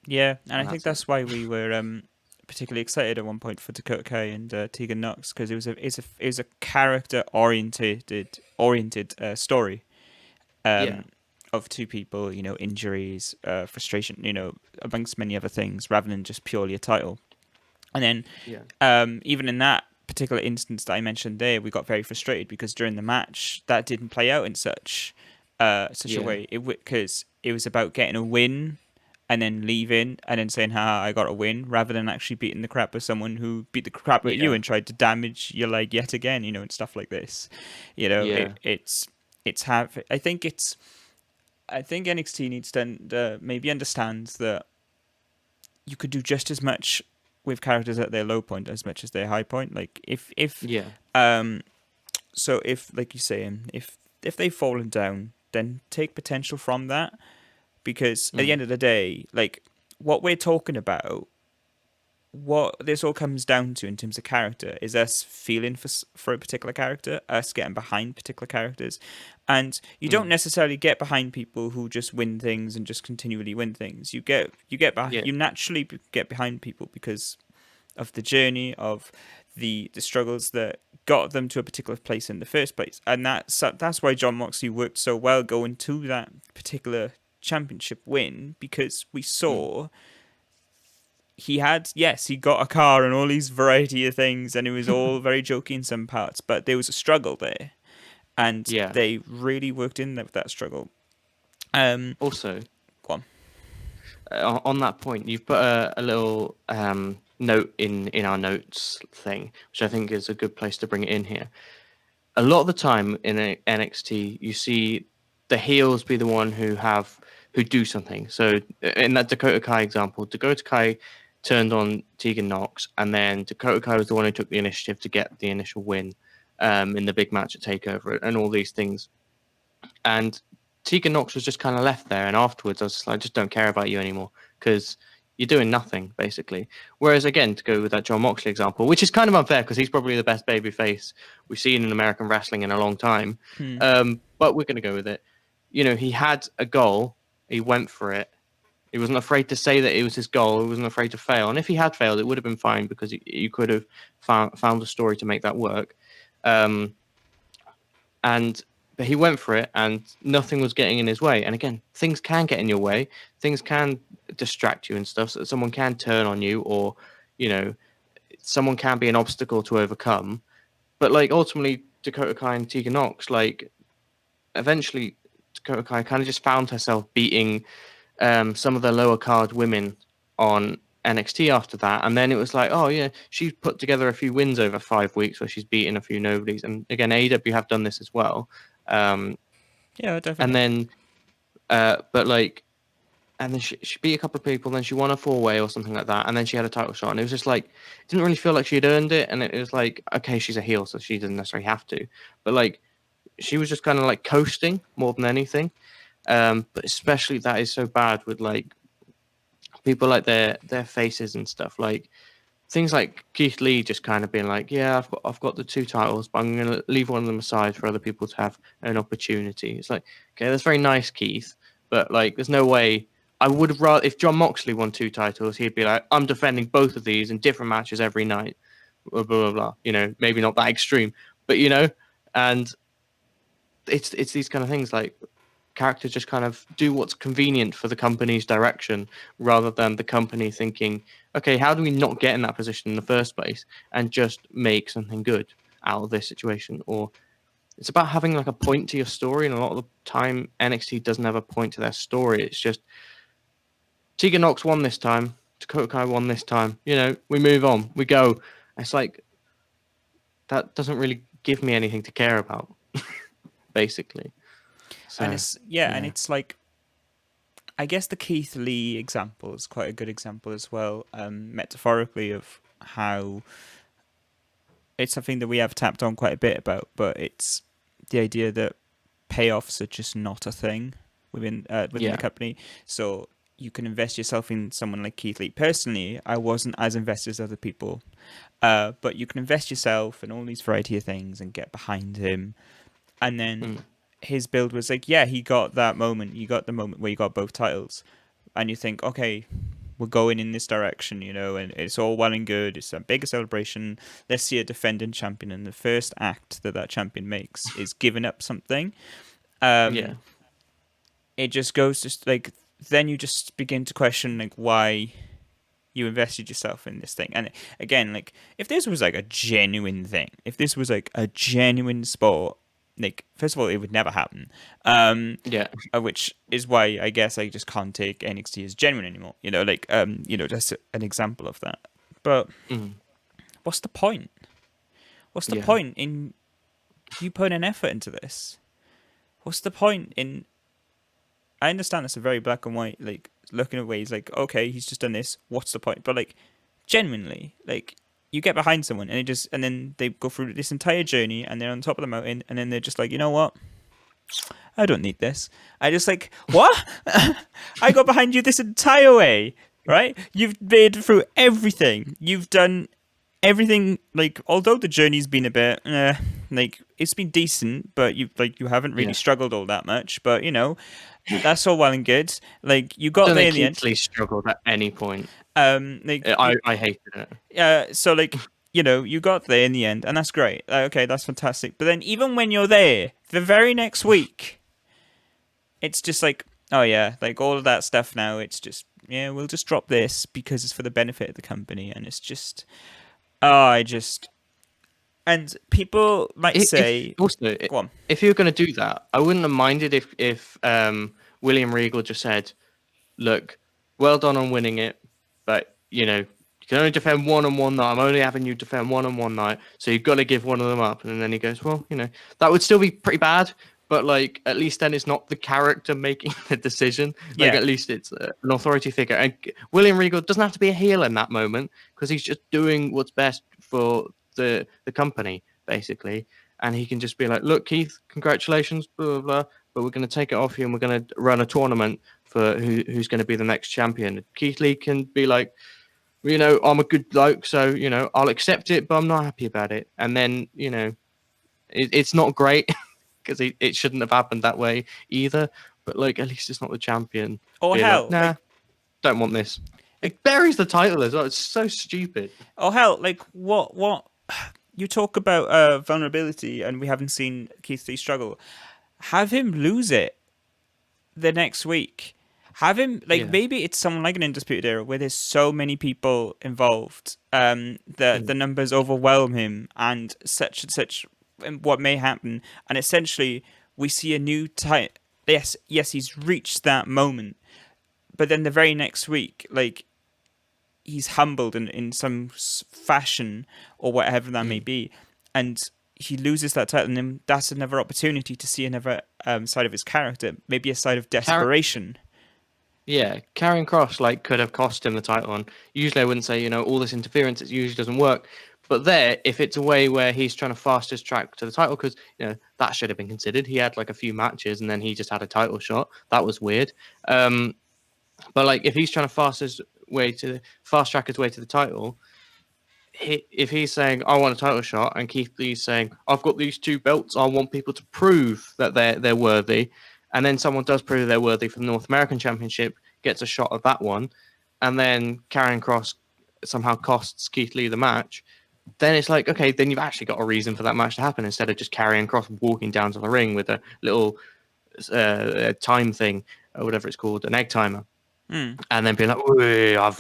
and I think that's why we were particularly excited at one point for Dakota Kai and Tegan Knox because it was a character oriented story Yeah. of two people, you know, injuries, frustration, you know, amongst many other things, rather than just purely a title. And then Yeah. even in that particular instance that I mentioned there, we got very frustrated because during the match that didn't play out in such a Yeah. way. Because it was about getting a win and then leaving and then saying, "Ha, I got a win," rather than actually beating the crap of someone who beat the crap out of you Yeah. and tried to damage your leg yet again, you know, and stuff like this. You know, Yeah. it's have. I think NXT needs to maybe understand that you could do just as much with characters at their low point as much as their high point. Like if Yeah. um so if like you say if they've fallen down, then take potential from that because at the Mm. end of the day, like what we're talking about, what this all comes down to in terms of character is us feeling for a particular character, us getting behind particular characters, and you don't Mm. necessarily get behind people who just win things and just continually win things. Yeah. You naturally get behind people because of the journey of the struggles that got them to a particular place in the first place, and that's why John Moxley worked so well going to that particular championship win because we Mm. saw he had, yes, he got a car and all these variety of things, and it was all very jokey in some parts, but there was a struggle there, and Yeah. they really worked in there with that struggle. Um, Also, go on. on that point, you've put a little note in our notes thing, which I think is a good place to bring it in here. A lot of the time in NXT, you see the heels be the one who do something. So in that Dakota Kai example, Dakota Kai turned on Tegan Knox, and then Dakota Kai was the one who took the initiative to get the initial win in the big match at Takeover, and all these things. And Tegan Knox was just kind of left there. And afterwards, I was just like, I just don't care about you anymore because you're doing nothing, basically. Whereas, again, to go with that John Moxley example, which is kind of unfair because he's probably the best babyface we've seen in American wrestling in a long time. Hmm. But we're going to go with it. You know, he had a goal, he went for it. He wasn't afraid to say that it was his goal. He wasn't afraid to fail. And if he had failed, it would have been fine because you could have found a story to make that work. Um, and but he went for it and nothing was getting in his way. And again, things can get in your way, things can distract you and stuff, so someone can turn on you, or you know, someone can be an obstacle to overcome. But like ultimately, Dakota Kai and Tegan Knox, like eventually Dakota Kai kind of just found herself beating some of the lower card women on NXT after that. And then it was like, oh yeah, she's put together a few wins over 5 weeks where she's beaten a few nobodies. And again, AEW have done this as well. Yeah, And definitely. then, but like, and then she beat a couple of people, then she won a 4-way or something like that, and then she had a title shot. And it was just like, it didn't really feel like she'd earned it. And it was like, okay, she's a heel, so she doesn't necessarily have to. But like, she was just kind of like coasting more than anything. But especially that is so bad with like people like their faces and stuff. Like things like Keith Lee just kind of being like, yeah, I've got the two titles, but I'm going to leave one of them aside for other people to have an opportunity. It's like, okay, that's very nice, Keith, but like, there's no way. I would have rather if John Moxley won two titles, he'd be like, I'm defending both of these in different matches every night. Blah blah blah. Blah. You know, maybe not that extreme, but you know, and it's these kind of things like characters just kind of do what's convenient for the company's direction rather than the company thinking, okay, how do we not get in that position in the first place and just make something good out of this situation? Or it's about having like a point to your story, and a lot of the time NXT doesn't have a point to their story. It's just Tegan Knox won this time, Dakota Kai won this time. You know, we move on, we go. It's like that doesn't really give me anything to care about, basically. And So it's yeah, and yeah, it's like I guess the Keith Lee example is quite a good example as well, metaphorically of how it's something that we have tapped on quite a bit about, but it's the idea that payoffs are just not a thing within the yeah, company. So you can invest yourself in someone like Keith Lee. Personally, I wasn't as invested as other people, but you can invest yourself in all these variety of things and get behind him. And then mm, his build was like, yeah, he got that moment. You got the moment where you got both titles, and you think, okay, we're going in this direction, and it's all well and good. It's a bigger celebration. Let's see a defending champion, and the first act that champion makes is giving up something. Yeah. It just goes to like, then you just begin to question like why you invested yourself in this thing. And again, like if this was like a genuine thing, if this was like a genuine sport, like first of all, it would never happen. Yeah. Which is why I guess I just can't take NXT as genuine anymore. Just an example of that. But Mm. what's the point? What's the Yeah. point in you putting an effort into this? What's the point in? I understand it's a very black and white, like looking at ways like, okay, he's just done this. What's the point? But like, genuinely, like you get behind someone and then they go through this entire journey and they're on top of the mountain and then they're just like, you know what? I don't need this. I just like, what? I got behind you this entire way, right? You've made through everything. You've done everything. Like, although the journey's been a bit, like it's been decent, but you haven't really Yeah. struggled all that much. But that's all well and good. Like you got Don't there think in the end. Keith Lee struggled at any point. Like I hated it. so like you got there in the end, and that's great. Okay, that's fantastic. But then even when you're there, the very next week, it's just like, oh yeah, like all of that stuff now. It's just we'll just drop this because it's for the benefit of the company, and it's just and people might say, go on. If you were going to do that, I wouldn't have minded if William Regal just said, "Look, well done on winning it, but you can only defend one on one night. I'm only having you defend one on one night, so you've got to give one of them up." And then he goes, "Well, that would still be pretty bad, but like at least then it's not the character making the decision. Like at least it's an authority figure." And William Regal doesn't have to be a heel in that moment because he's just doing what's best for the company basically, and he can just be like, "Look, Keith, congratulations, blah blah blah, but we're going to take it off you and we're going to run a tournament for who's going to be the next champion." Keith Lee can be like, "I'm a good bloke, so I'll accept it, but I'm not happy about it." And then it's not great because it shouldn't have happened that way either. But like at least it's not the champion. Or hell, like, nah, don't want this. It buries the title as well. It's so stupid. Oh hell, like what you talk about vulnerability, and we haven't seen Keith Lee struggle. Have him lose it the next week. Have him maybe it's someone like an Undisputed Era where there's so many people involved that the numbers overwhelm him and such and such. What may happen, and essentially we see a new type. Yes, he's reached that moment, but then the very next week, like he's humbled in some fashion or whatever that may be, and he loses that title, and then that's another opportunity to see another side of his character, maybe a side of desperation. Karrion Kross could have cost him the title, and usually I wouldn't say all this interference. It usually doesn't work, but there, if it's a way where he's trying to fast his track to the title, because that should have been considered. He had a few matches, and then he just had a title shot. That was weird. But if he's trying to fast track his way to the title, if he's saying I want a title shot, and Keith Lee's saying I've got these 2 belts, I want people to prove that they're worthy, and then someone does prove they're worthy for the North American Championship, gets a shot of that one, and then Karrion Kross somehow costs Keith Lee the match, then it's like, okay, then you've actually got a reason for that match to happen instead of just Karrion Kross walking down to the ring with a little time thing or whatever it's called, an egg timer. And then be like,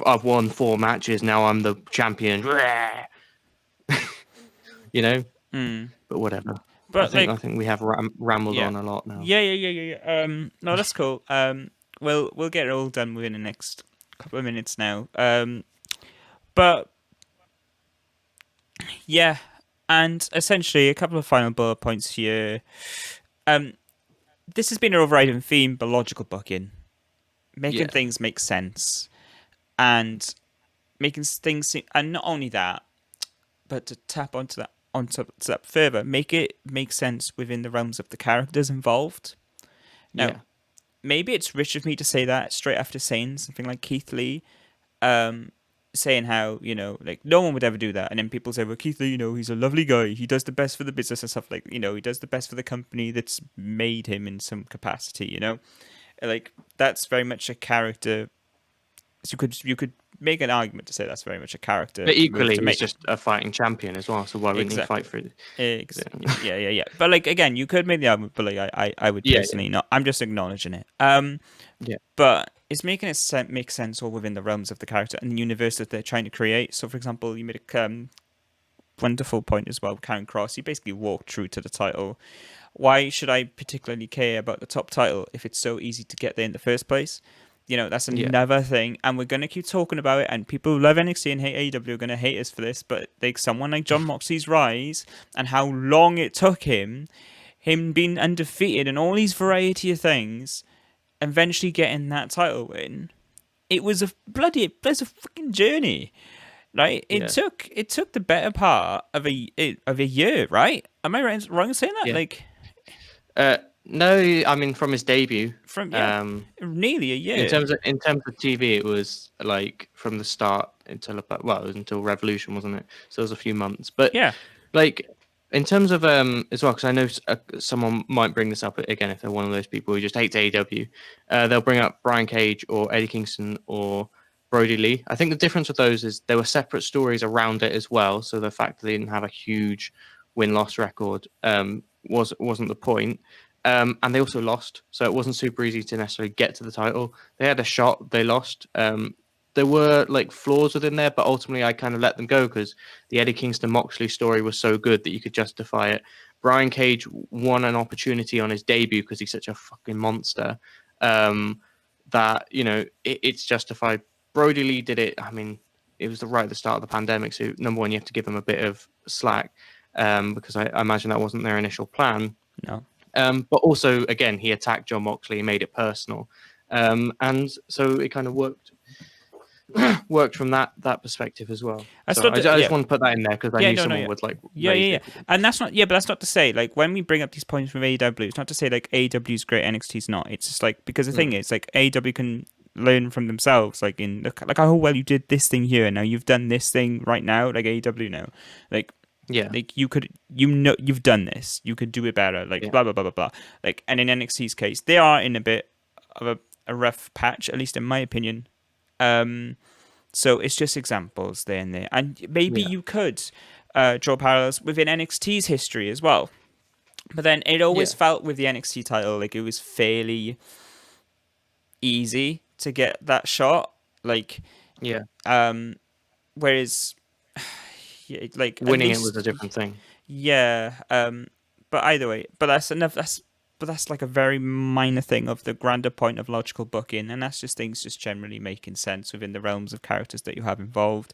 I've won 4 matches, now I'm the champion. But whatever. But I think we have rambled on a lot now. Yeah. No, that's cool. We'll get it all done within the next couple of minutes now. But yeah, and essentially a couple of final bullet points here. This has been an overriding theme, but logical booking. Making things make sense, and making things and not only that, but to tap onto that further, make it make sense within the realms of the characters involved. Now, maybe it's rich of me to say that straight after saying something like Keith Lee, saying how no one would ever do that, and then people say, well, Keith Lee, he's a lovely guy, he does the best for the business and stuff, he does the best for the company that's made him in some capacity, that's very much a character So you could make an argument to say that's very much a character But move equally, to he's make. just a fighting champion as well. So why wouldn't he fight Exactly. for it? Yeah. But like again, you could make the argument, but like I would Yeah, personally not. I'm just acknowledging it. yeah, But it's making it make sense all within the realms of the character and the universe that they're trying to create. So, for example, you made a wonderful point as well. Karen Cross, he basically walked through to the title. Why should I particularly care about the top title if it's so easy to get there in the first place? That's yeah, another thing, and we're gonna keep talking about it. And people who love NXT and hate AEW are gonna hate us for this. But like someone like John Moxley's rise and how long it took him being undefeated and all these variety of things, eventually getting that title win. It was a fucking journey. Right? It yeah, took the better part of a year, right? Am I wrong in saying that? yeah. Like No, I mean from his debut. from Um, nearly a in year. terms of TV, it was like from the start until about it was until Revolution, wasn't it? So it was a few months. But Yeah. like in terms of as well, because I know someone might bring this up again if they're one of those people who just hates AEW. They'll bring up Brian Cage or Eddie Kingston or Brody Lee. I think the difference with those is there were separate stories around it as well. So the fact that they didn't have a huge win-loss record wasn't the point. And they also lost, so it wasn't super easy to necessarily get to the title. They had a shot, they lost. There were like flaws within there, but ultimately I kind of let them go because the Eddie Kingston Moxley story was so good that you could justify it. Brian Cage won an opportunity on his debut because he's such a fucking monster that it's justified. Brody Lee did it. I mean, it was right at the start of the pandemic, so number one, you have to give him a bit of slack because I imagine that wasn't their initial plan. No. But also, again, he attacked John Moxley, made it personal, and so it kind of worked from that perspective as well. I just want to put that in there because I knew someone would like raise it. And that's not but that's not to say like when we bring up these points from AEW, it's not to say like AEW is great, NXT's not. It's just like because the thing is like AEW can learn from themselves, like in like oh well you did this thing here, now you've done this thing right now, like AEW now, like. Yeah. Like you could, you've done this. You could do it better. Like blah blah blah blah blah. Like, and in NXT's case, they are in a bit of a rough patch, at least in my opinion. So it's just examples there and there, and maybe you could draw parallels within NXT's history as well. But then it always felt with the NXT title like it was fairly easy to get that shot. Like, whereas. Yeah, like winning it was a different thing. Yeah, but either way, but that's enough. That's like a very minor thing of the grander point of logical booking, and that's just things just generally making sense within the realms of characters that you have involved.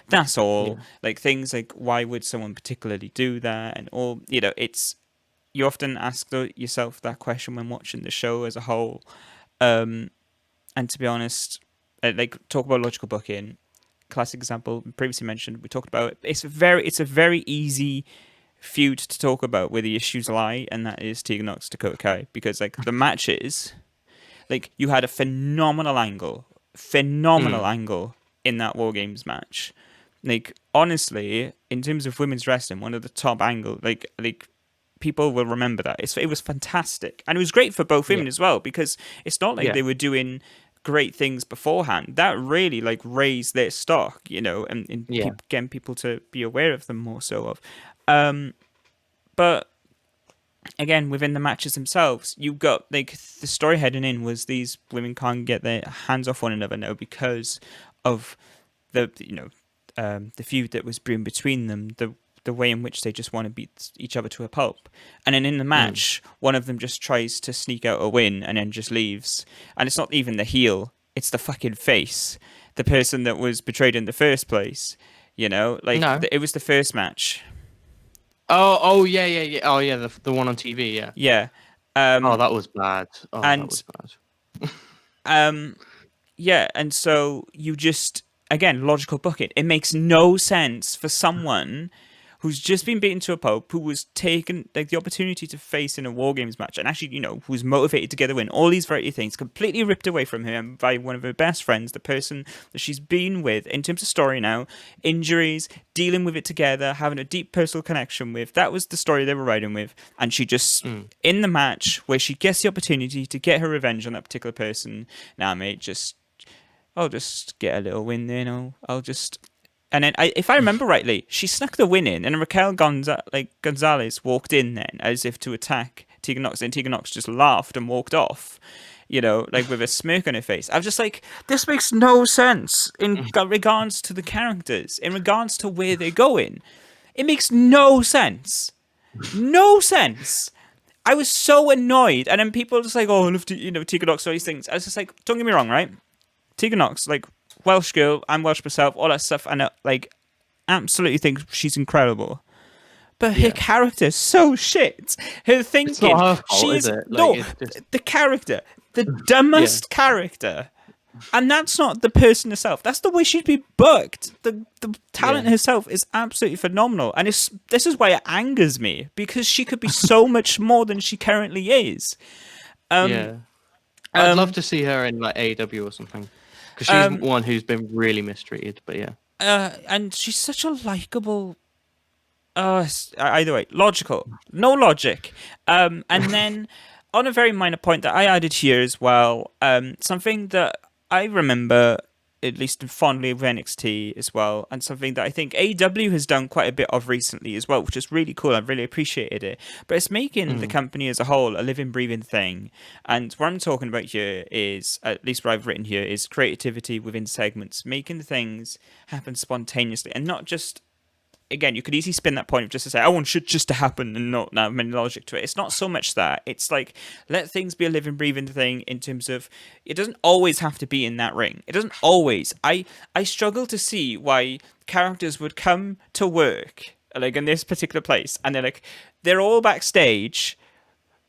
That's all. Like things like why would someone particularly do that, and all it's you often ask yourself that question when watching the show as a whole. And to be honest, like talk about logical booking. Classic example previously mentioned, we talked about it. It's a very easy feud to talk about where the issues lie, and that is Tegan Nox Dakota Kai, because like the matches, like you had a phenomenal angle in that War Games match. Like honestly, in terms of women's wrestling, one of the top angle like people will remember that. It was fantastic, and it was great for both women as well, because it's not like they were doing great things beforehand. That really like raised their stock, and getting people to be aware of them more so of. But again, within the matches themselves, you got like the story heading in was these women can't get their hands off one another now because of the the feud that was brewing between them, the way in which they just want to beat each other to a pulp. And then in the match, one of them just tries to sneak out a win and then just leaves. And it's not even the heel, it's the fucking face. The person that was betrayed in the first place. It was the first match. Oh yeah. Oh yeah, the one on TV, yeah. Yeah. That was bad. That was bad. Yeah, and so you just, again, logical booking. It makes no sense for someone who's just been beaten to a pulp, who was taken like the opportunity to face in a War Games match, and actually, who's motivated to get a win. All these variety of things completely ripped away from him by one of her best friends, the person that she's been with in terms of story now, injuries, dealing with it together, having a deep personal connection with. That was the story they were riding with, and she just in the match where she gets the opportunity to get her revenge on that particular person. Now, mate, just I'll just get a little win there, I'll just. And then, if I remember rightly, she snuck the win in, and Raquel Gonzalez walked in then as if to attack Tegan Nox, and Tegan Nox just laughed and walked off, like with a smirk on her face. I was just like, this makes no sense in regards to the characters, in regards to where they're going. It makes no sense. No sense. I was so annoyed, and then people were just like, "Oh, I love Tegan Nox, all these things." I was just like, "Don't get me wrong, right? Tegan Nox, like Welsh girl, I'm Welsh myself, all that stuff, and absolutely think she's incredible. But her character's so shit. Her thinking, it's not her fault, is it? The character, the dumbest character. And that's not the person herself. That's the way she'd be booked. The talent herself is absolutely phenomenal. And this is why it angers me, because she could be so much more than she currently is. I'd love to see her in like AEW or something. Because she's one who's been really mistreated, but and she's such a likable... either way, logical. No logic. And then, on a very minor point that I added here as well, something that I remember, at least fondly, of NXT as well, and something that I think AEW has done quite a bit of recently as well, which is really cool. I've really appreciated it. But it's making the company as a whole a living, breathing thing. And what I'm talking about here is, at least what I've written here, is creativity within segments, making the things happen spontaneously, and not just... Again, you could easily spin that point of just to say, I want shit just to happen and not have any logic to it. It's not so much that. It's like, let things be a living, breathing thing in terms of, it doesn't always have to be in that ring. It doesn't always. I struggle to see why characters would come to work, like in this particular place, and they're all backstage,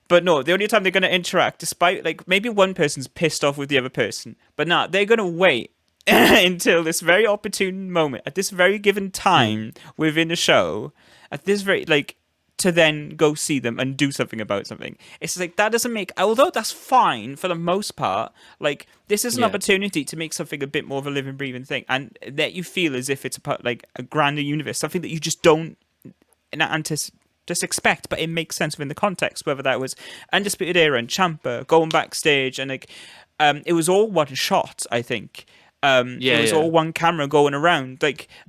but no, the only time they're going to interact, despite, maybe one person's pissed off with the other person, but nah, they're going to wait until this very opportune moment, at this very given time within the show, at this very, to then go see them and do something about something. It's like, that doesn't make... Although that's fine for the most part, this is an opportunity to make something a bit more of a living, breathing thing, and that you feel as if it's a part, a grander universe, something that you just don't just expect, but it makes sense within the context, whether that was Undisputed Era and Ciampa going backstage, and it was all one shot, I think. It was all one camera going around.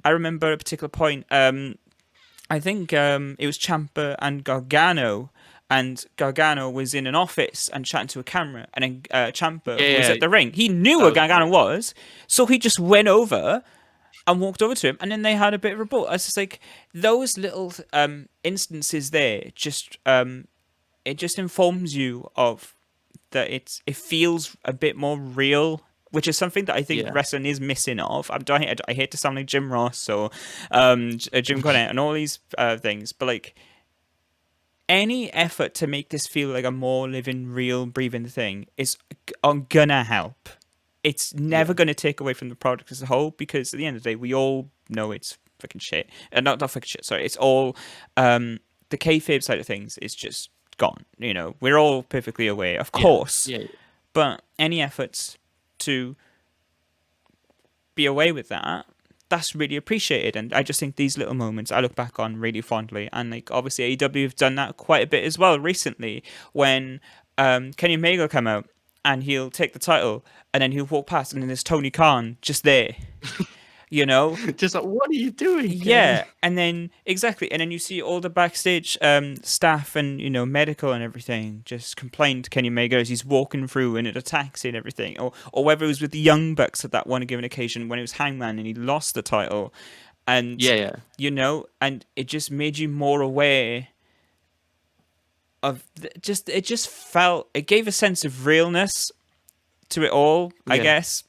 I remember a particular point. I think it was Ciampa and Gargano, and Gargano was in an office and chatting to a camera, and then Ciampa was at the ring. He knew where Gargano was, so he just went over and walked over to him, and then they had a bit of a rapport. I was just like, those little instances there, just it just informs you of that it feels a bit more real, which is something that I think wrestling is missing of. I hate to sound like Jim Ross or Jim Cornette and all these things, but any effort to make this feel like a more living, real, breathing thing is gonna help. It's never going to take away from the product as a whole, because at the end of the day, we all know it's fucking shit. Not fucking shit, sorry. It's all... the kayfabe side of things is just gone. We're all perfectly aware, of course. Yeah. But any efforts to be away with that, that's really appreciated. And I just think these little moments I look back on really fondly. And obviously AEW have done that quite a bit as well recently, when Kenny Omega come out and he'll take the title and then he'll walk past and then there's Tony Khan just there. Just like, what are you doing? Yeah, and then exactly, and then you see all the backstage staff and medical and everything just complain to Kenny Omega as he's walking through and at a taxi and everything, or whether it was with the Young Bucks at that one given occasion when it was Hangman and he lost the title, and and it just made you more aware of it just felt, it gave a sense of realness to it all, I guess.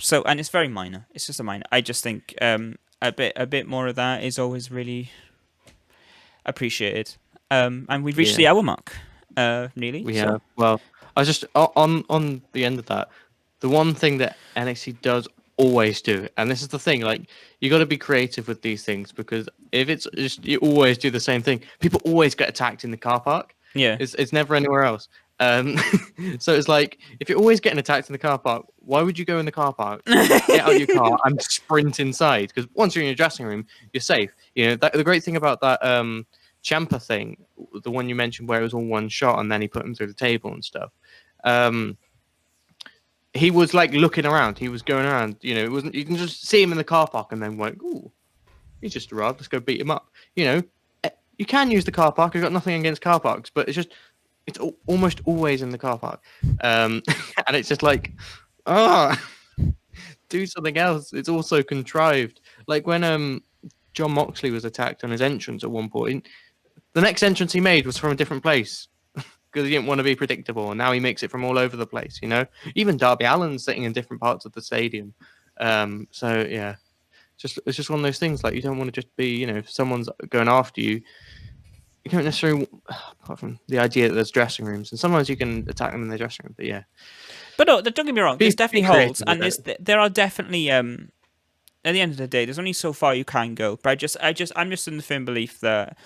So, and it's very minor. It's just a minor. I just think a bit more of that is always really appreciated. And we've reached the hour mark, nearly. We have. Well, I was just on the end of that. The one thing that NXT does always do, and this is the thing, you got to be creative with these things, because if it's just you always do the same thing, people always get attacked in the car park. Yeah, it's never anywhere else. So it's like, if you're always getting attacked in the car park, why would you go in the car park, get out of your car and sprint inside? Because once you're in your dressing room, you're safe. The great thing about that Ciampa thing, the one you mentioned where it was all one shot and then he put him through the table and stuff, he was like looking around. He was going around. You know, it wasn't. You can just see him in the car park and then like, ooh, he's just arrived. Let's go beat him up. You know, you can use the car park. I've got nothing against car parks, but it's almost always in the car park, and it's just like, oh, do something else. It's also contrived. Like when John Moxley was attacked on his entrance at one point, the next entrance he made was from a different place because he didn't want to be predictable, and now he makes it from all over the place. You know, even Darby Allin's sitting in different parts of the stadium. So yeah, it's just one of those things. Like you don't want to just be, you know, if someone's going after you, you don't necessarily, apart from the idea that there's dressing rooms, and sometimes you can attack them in their dressing room. But yeah, But no, don't get me wrong. There's definitely holes, creative and with it. there are definitely at the end of the day, there's only so far you can go. But I'm just in the firm belief that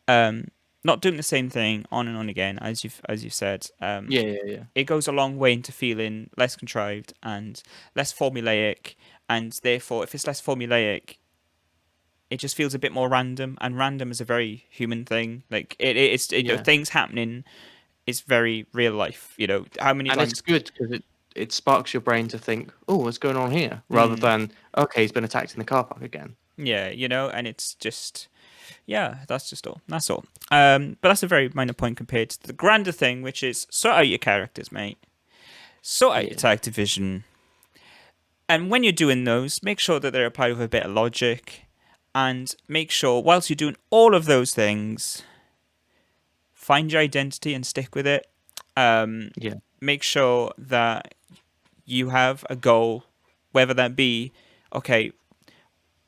not doing the same thing on and on again, as you've said, Yeah. it goes a long way into feeling less contrived and less formulaic, and therefore, if it's less formulaic, it just feels a bit more random, and random is a very human thing. Like it's you know, Yeah. things happening is very real life. You know, how many And it's times? good because it sparks your brain to think, oh, what's going on here? Rather than, okay, he's been attacked in the car park again. Yeah, you know, and it's just, yeah, that's just all. That's all. But that's a very minor point compared to the grander thing, which is sort out your characters, mate. Sort out your tag division. And when you're doing those, make sure that they're applied with a bit of logic. And make sure, whilst you're doing all of those things, find your identity and stick with it. Yeah. Make sure that you have a goal, whether that be, okay,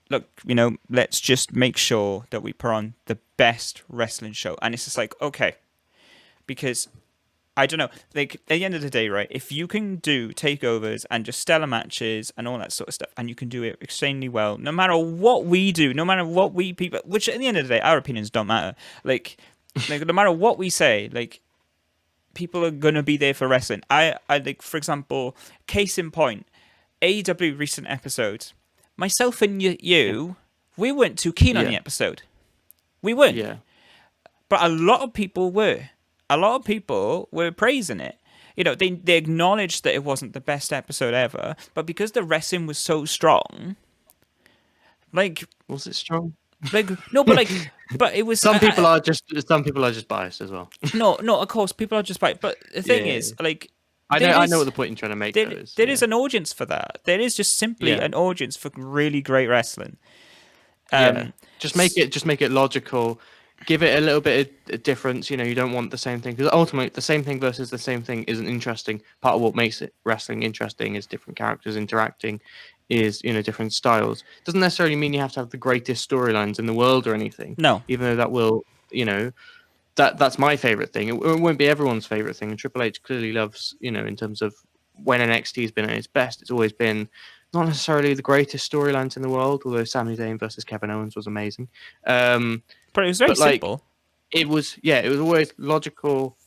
look, you know, let's just make sure that we put on the best wrestling show. And it's just like, okay, because I don't know, like at the end of the day, right? If you can do takeovers and just stellar matches and all that sort of stuff, and you can do it extremely well, no matter what we do, no matter what we people, which at the end of the day, our opinions don't matter. Like no matter what we say, like people are gonna be there for wrestling. I like, for example, case in point, AEW recent episodes. Myself and you, we weren't too keen on the Yeah. episode. We weren't. Yeah. But a lot of people were. A lot of people were praising it. You know, they acknowledged that it wasn't the best episode ever, but because the wrestling was so strong, like, Was it strong? no, but but it was. Some people are just biased as well. No, of course, people are just right. But the thing Yeah. is, like, I know what the point you're trying to make there, is. there is an audience for that. There is just simply an audience for really great wrestling. Just make it logical. Give it a little bit of difference. You know, you don't want the same thing because ultimately the same thing versus the same thing isn't interesting. Part of what makes it wrestling interesting is different characters interacting, is, you know, different styles. Doesn't necessarily mean you have to have the greatest storylines in the world or anything. No. Even though that will, you know, that's my favorite thing. It won't be everyone's favorite thing. And Triple H clearly loves, you know, in terms of when NXT's been at its best, it's always been not necessarily the greatest storylines in the world, although Sami Zayn versus Kevin Owens was amazing. But it was very simple. It was always logical,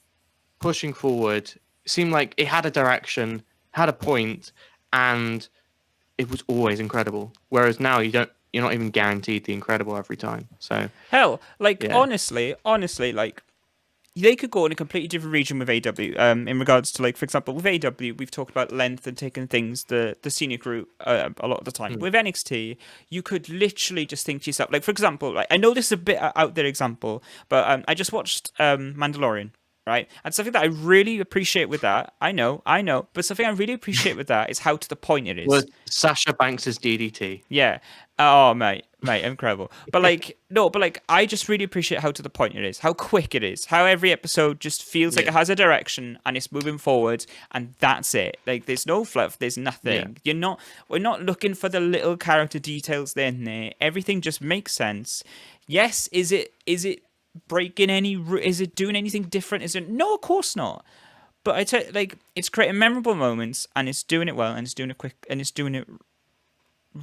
pushing forward. It seemed like it had a direction, had a point, and it was always incredible. Whereas now you're not even guaranteed the incredible every time. So hell, like, honestly, like, they could go in a completely different region with AW. In regards to, like, for example, with AW, we've talked about length and taking things the scenic route a lot of the time. With NXT, you could literally just think to yourself, like, for example, like, I know this is a bit out there example, but I just watched Mandalorian, right? And something that I really appreciate with that, I know, but something I really appreciate with that is how to the point it is. Was Sasha Banks's DDT? Yeah. Oh, mate, incredible. But like, no, but like, I just really appreciate how to the point it is, how quick it is, how every episode just feels like it has a direction and it's moving forward, and that's it. Like, there's no fluff, there's nothing. We're not looking for the little character details there and there. Everything just makes sense. Yes, is it breaking is it doing anything different? Is it? No, of course not. But I tell you, like, it's creating memorable moments, and it's doing it well, and it's doing it quick, and it's doing it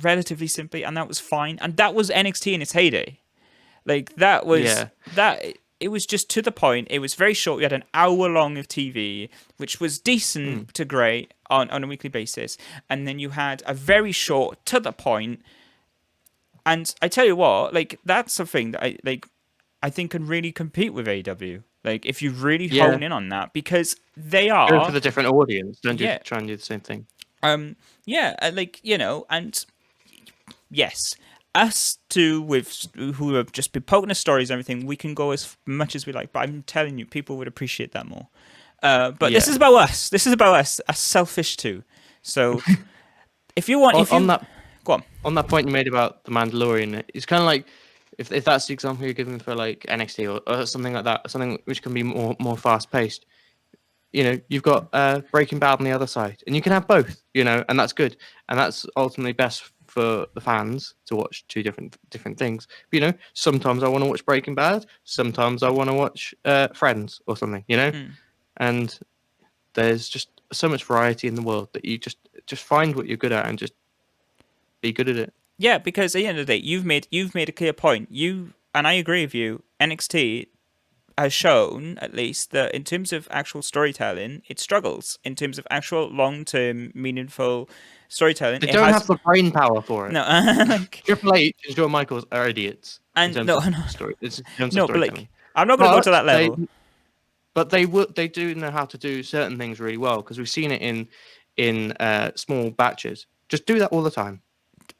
relatively simply, and that was fine. And that was NXT in its heyday. Like, that was that. It was just to the point. It was very short. We had an hour long of TV, which was decent to great on a weekly basis, and then you had a very short to the point. And I tell you what, like, that's something that I think can really compete with AEW. Like, if you really hone in on that, because they are go for the different audience. Don't try and do the same thing. Yeah, like, and yes, us two with who have just been poking us stories and everything, we can go as much as we like. But I'm telling you, people would appreciate that more. But this is Yeah. about us. This is about us. Us selfish too. So On, if on you that go on, on that point you made about the Mandalorian, it's kind of like if that's the example you're giving for like NXT or something like that, something which can be more fast paced. You've got Breaking Bad on the other side, and you can have both. And that's good, and that's ultimately best for the fans to watch two different things. But, sometimes I want to watch Breaking Bad, sometimes I want to watch Friends or something. mm. And there's just so much variety in the world that you just find what you're good at and just be good at it. Yeah, because at the end of the day, you've made a clear point. And I agree with you. NXT has shown, at least, that in terms of actual storytelling, it struggles. In terms of actual long-term, meaningful storytelling, They it don't has have the brain power for it. no, like, Triple H and Shawn Michaels are idiots in and terms no, of no, story. In terms of no, but storytelling, like, I'm not going to go to but that level. they do know how to do certain things really well because we've seen it in small batches. Just do that all the time.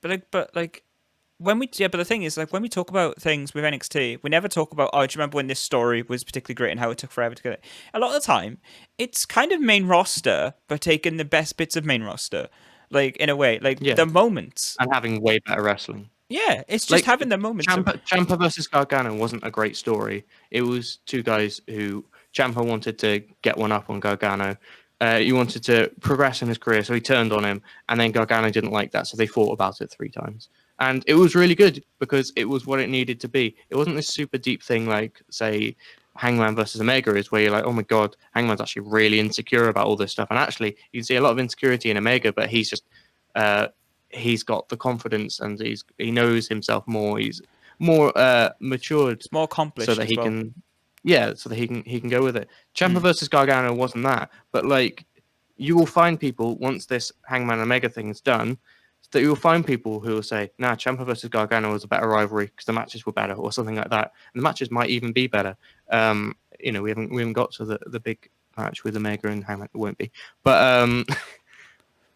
But but the thing is, like, when we talk about things with NXT, we never talk about, oh, do you remember when this story was particularly great and how it took forever to get it? A lot of the time, it's kind of main roster, but taking the best bits of main roster, like, in a way, like Yeah, the moments. and having way better wrestling. Yeah, it's just Like having the moments of. Champa versus Gargano wasn't a great story. It was two guys who Champa wanted to get one up on Gargano. He wanted to progress in his career, so he turned on him, and then Gargano didn't like that, so they fought about it 3 times. And it was really good because it was what it needed to be. It wasn't this super deep thing like, say, Hangman versus Omega is, where you're like, oh my god, Hangman's actually really insecure about all this stuff. And actually, you can see a lot of insecurity in Omega, but he's just uh, he's got the confidence and he knows himself more. He's more matured, It's more so accomplished that as he well. can, yeah, so that he can go with it. Ciampa Mm. versus Gargano wasn't that, but like you will find people once this Hangman Omega thing is done, that you will find people who will say, "Nah, Ciampa versus Gargano was a better rivalry because the matches were better," or something like that. And the matches might even be better. We haven't got to the big match with Omega and Hangman. It won't be, but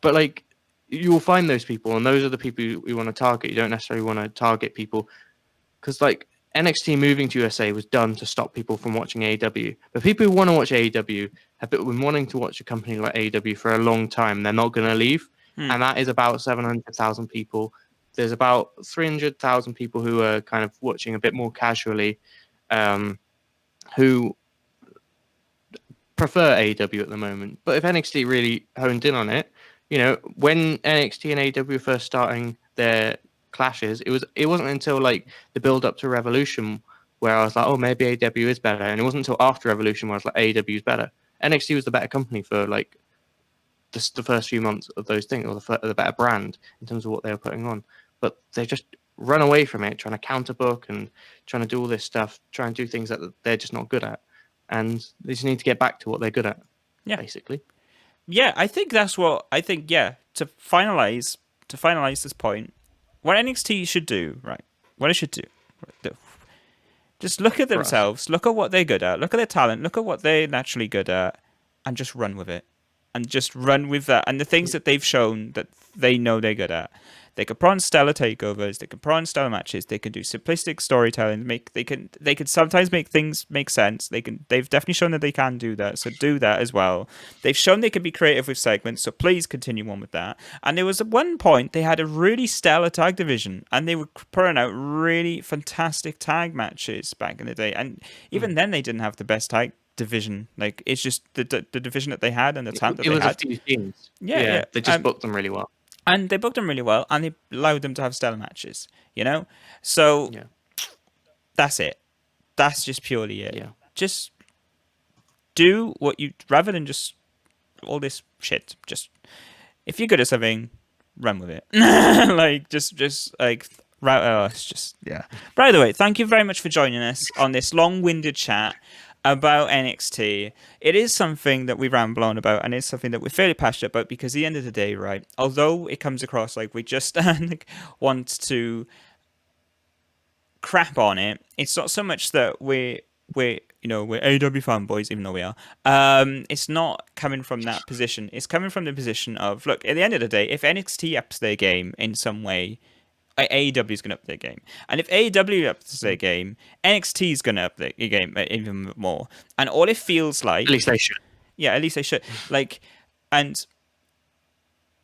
but like you will find those people, and those are the people you want to target. You don't necessarily want to target people because like NXT moving to USA was done to stop people from watching AEW. But people who want to watch AEW have been wanting to watch a company like AEW for a long time. They're not going to leave, Mm. and that is about 700,000 people. There's about 300,000 people who are kind of watching a bit more casually, who prefer AEW at the moment. But if NXT really honed in on it, when NXT and AEW were first starting their clashes, it wasn't until like the build up to Revolution where I was like, oh, maybe AEW is better, and it wasn't until after Revolution where I was like, AEW is better. NXT was the better company for like the first few months of those things, or the better brand in terms of what they were putting on. But they just run away from it, trying to counterbook and trying to do all this stuff, trying to do things that they're just not good at, and they just need to get back to what they're good at, Yeah, basically. yeah. I think that's what I think. Yeah, to finalize this point, what NXT should do, right? What it should do, right, just look at For us. themselves, look at what they're good at, look at their talent, look at what they're naturally good at, and just run with it. And just run with that. And the things that they've shown that they know they're good at. They can put on stellar takeovers, they can put on stellar matches, they can do simplistic storytelling, they can sometimes make things make sense. They've definitely shown that they can do that, so do that as well. They've shown they can be creative with segments, so please continue on with that. And there was at one point they had a really stellar tag division, and they were putting out really fantastic tag matches back in the day. And even Mm. then, they didn't have the best tag division. Like, it's just the division that they had and the talent that It they was a had. few teams. Yeah, Yeah, yeah. they just booked them really well. And they booked them really well, and they allowed them to have stellar matches. So Yeah, that's it. That's just purely it. yeah. Just do what you rather than just all this shit. Just if you're good at something, run with it. Like just like right. Oh, it's just yeah. By the way, thank you very much for joining us on this long-winded chat about NXT. It is something that we ramble on about, and it's something that we're fairly passionate about because at the end of the day, right? Although it comes across like we just like, want to crap on it, it's not so much that we're we're AEW fanboys, even though we are. It's not coming from that position. It's coming from the position of, look, at the end of the day, if NXT ups their game in some way, AEW is going to up their game. And if AEW ups their game, NXT is going to up their game even more. And all it feels like... At least they should. Yeah, at least they should. Like, and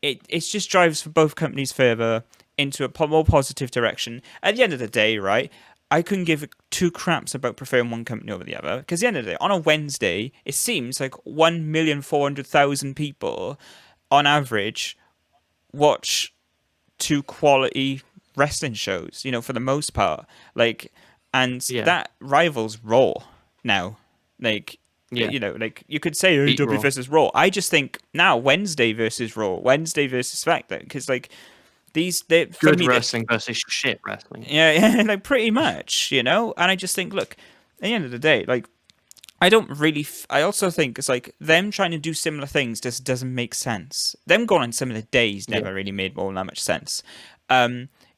it just drives for both companies further into a more positive direction. At the end of the day, right, I couldn't give two craps about preferring one company over the other. Because at the end of the day, on a Wednesday, it seems like 1,400,000 people, on average, watch two quality wrestling shows, for the most part. Like, and that rivals Raw now. Like, like you could say AEW versus Raw. I just think now Wednesday versus Raw, Wednesday versus SmackDown, because like they're good wrestling versus shit wrestling. Yeah, like pretty much, And I just think, look, at the end of the day, like I don't really. I also think it's like them trying to do similar things just doesn't make sense. Them going on similar days never really made all that much sense.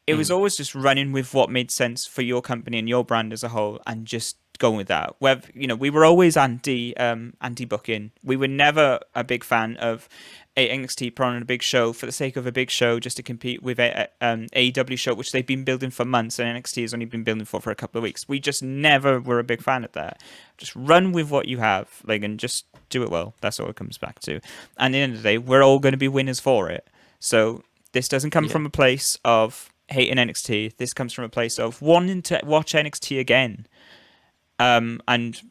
It was always just running with what made sense for your company and your brand as a whole, and just going with that. Where we were always anti booking. We were never a big fan of NXT putting on a big show for the sake of a big show, just to compete with AEW show, which they've been building for months, and NXT has only been building for a couple of weeks. We just never were a big fan of that. Just run with what you have, and just do it well. That's all it comes back to. And at the end of the day, we're all going to be winners for it. So this doesn't come from a place of hating NXT. This comes from a place of wanting to watch NXT again, and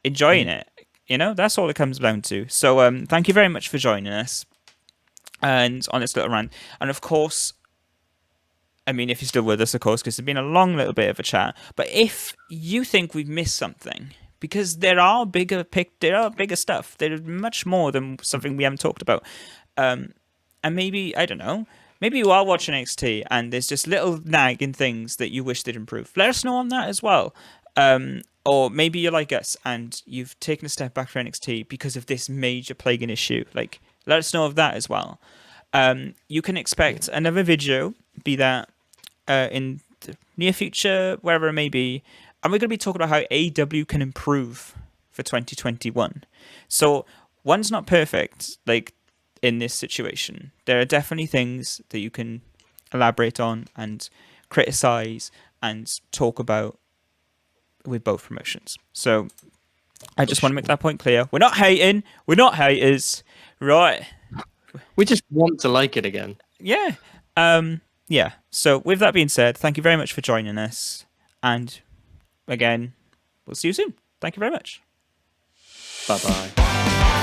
enjoying it. That's all it comes down to. So thank you very much for joining us and on this little rant. And of course, I mean, if you're still with us, of course, because it's been a long little bit of a chat. But if you think we've missed something, because there are bigger stuff. There's much more than something we haven't talked about. And maybe, I don't know, maybe you are watching NXT and there's just little nagging things that you wish they'd improve. Let us know on that as well. Or maybe you're like us and you've taken a step back from NXT because of this major plaguing issue. Like, let us know of that as well. You can expect another video, be that in the near future, wherever it may be. And we're going to be talking about how AEW can improve for 2021. So one's not perfect, like in this situation. There are definitely things that you can elaborate on and criticize and talk about with both promotions. So I just want to make that point clear. We're not hating. We're not haters. Right. We just want to like it again. Yeah. Yeah. So with that being said, thank you very much for joining us. And again, we'll see you soon. Thank you very much. Bye-bye.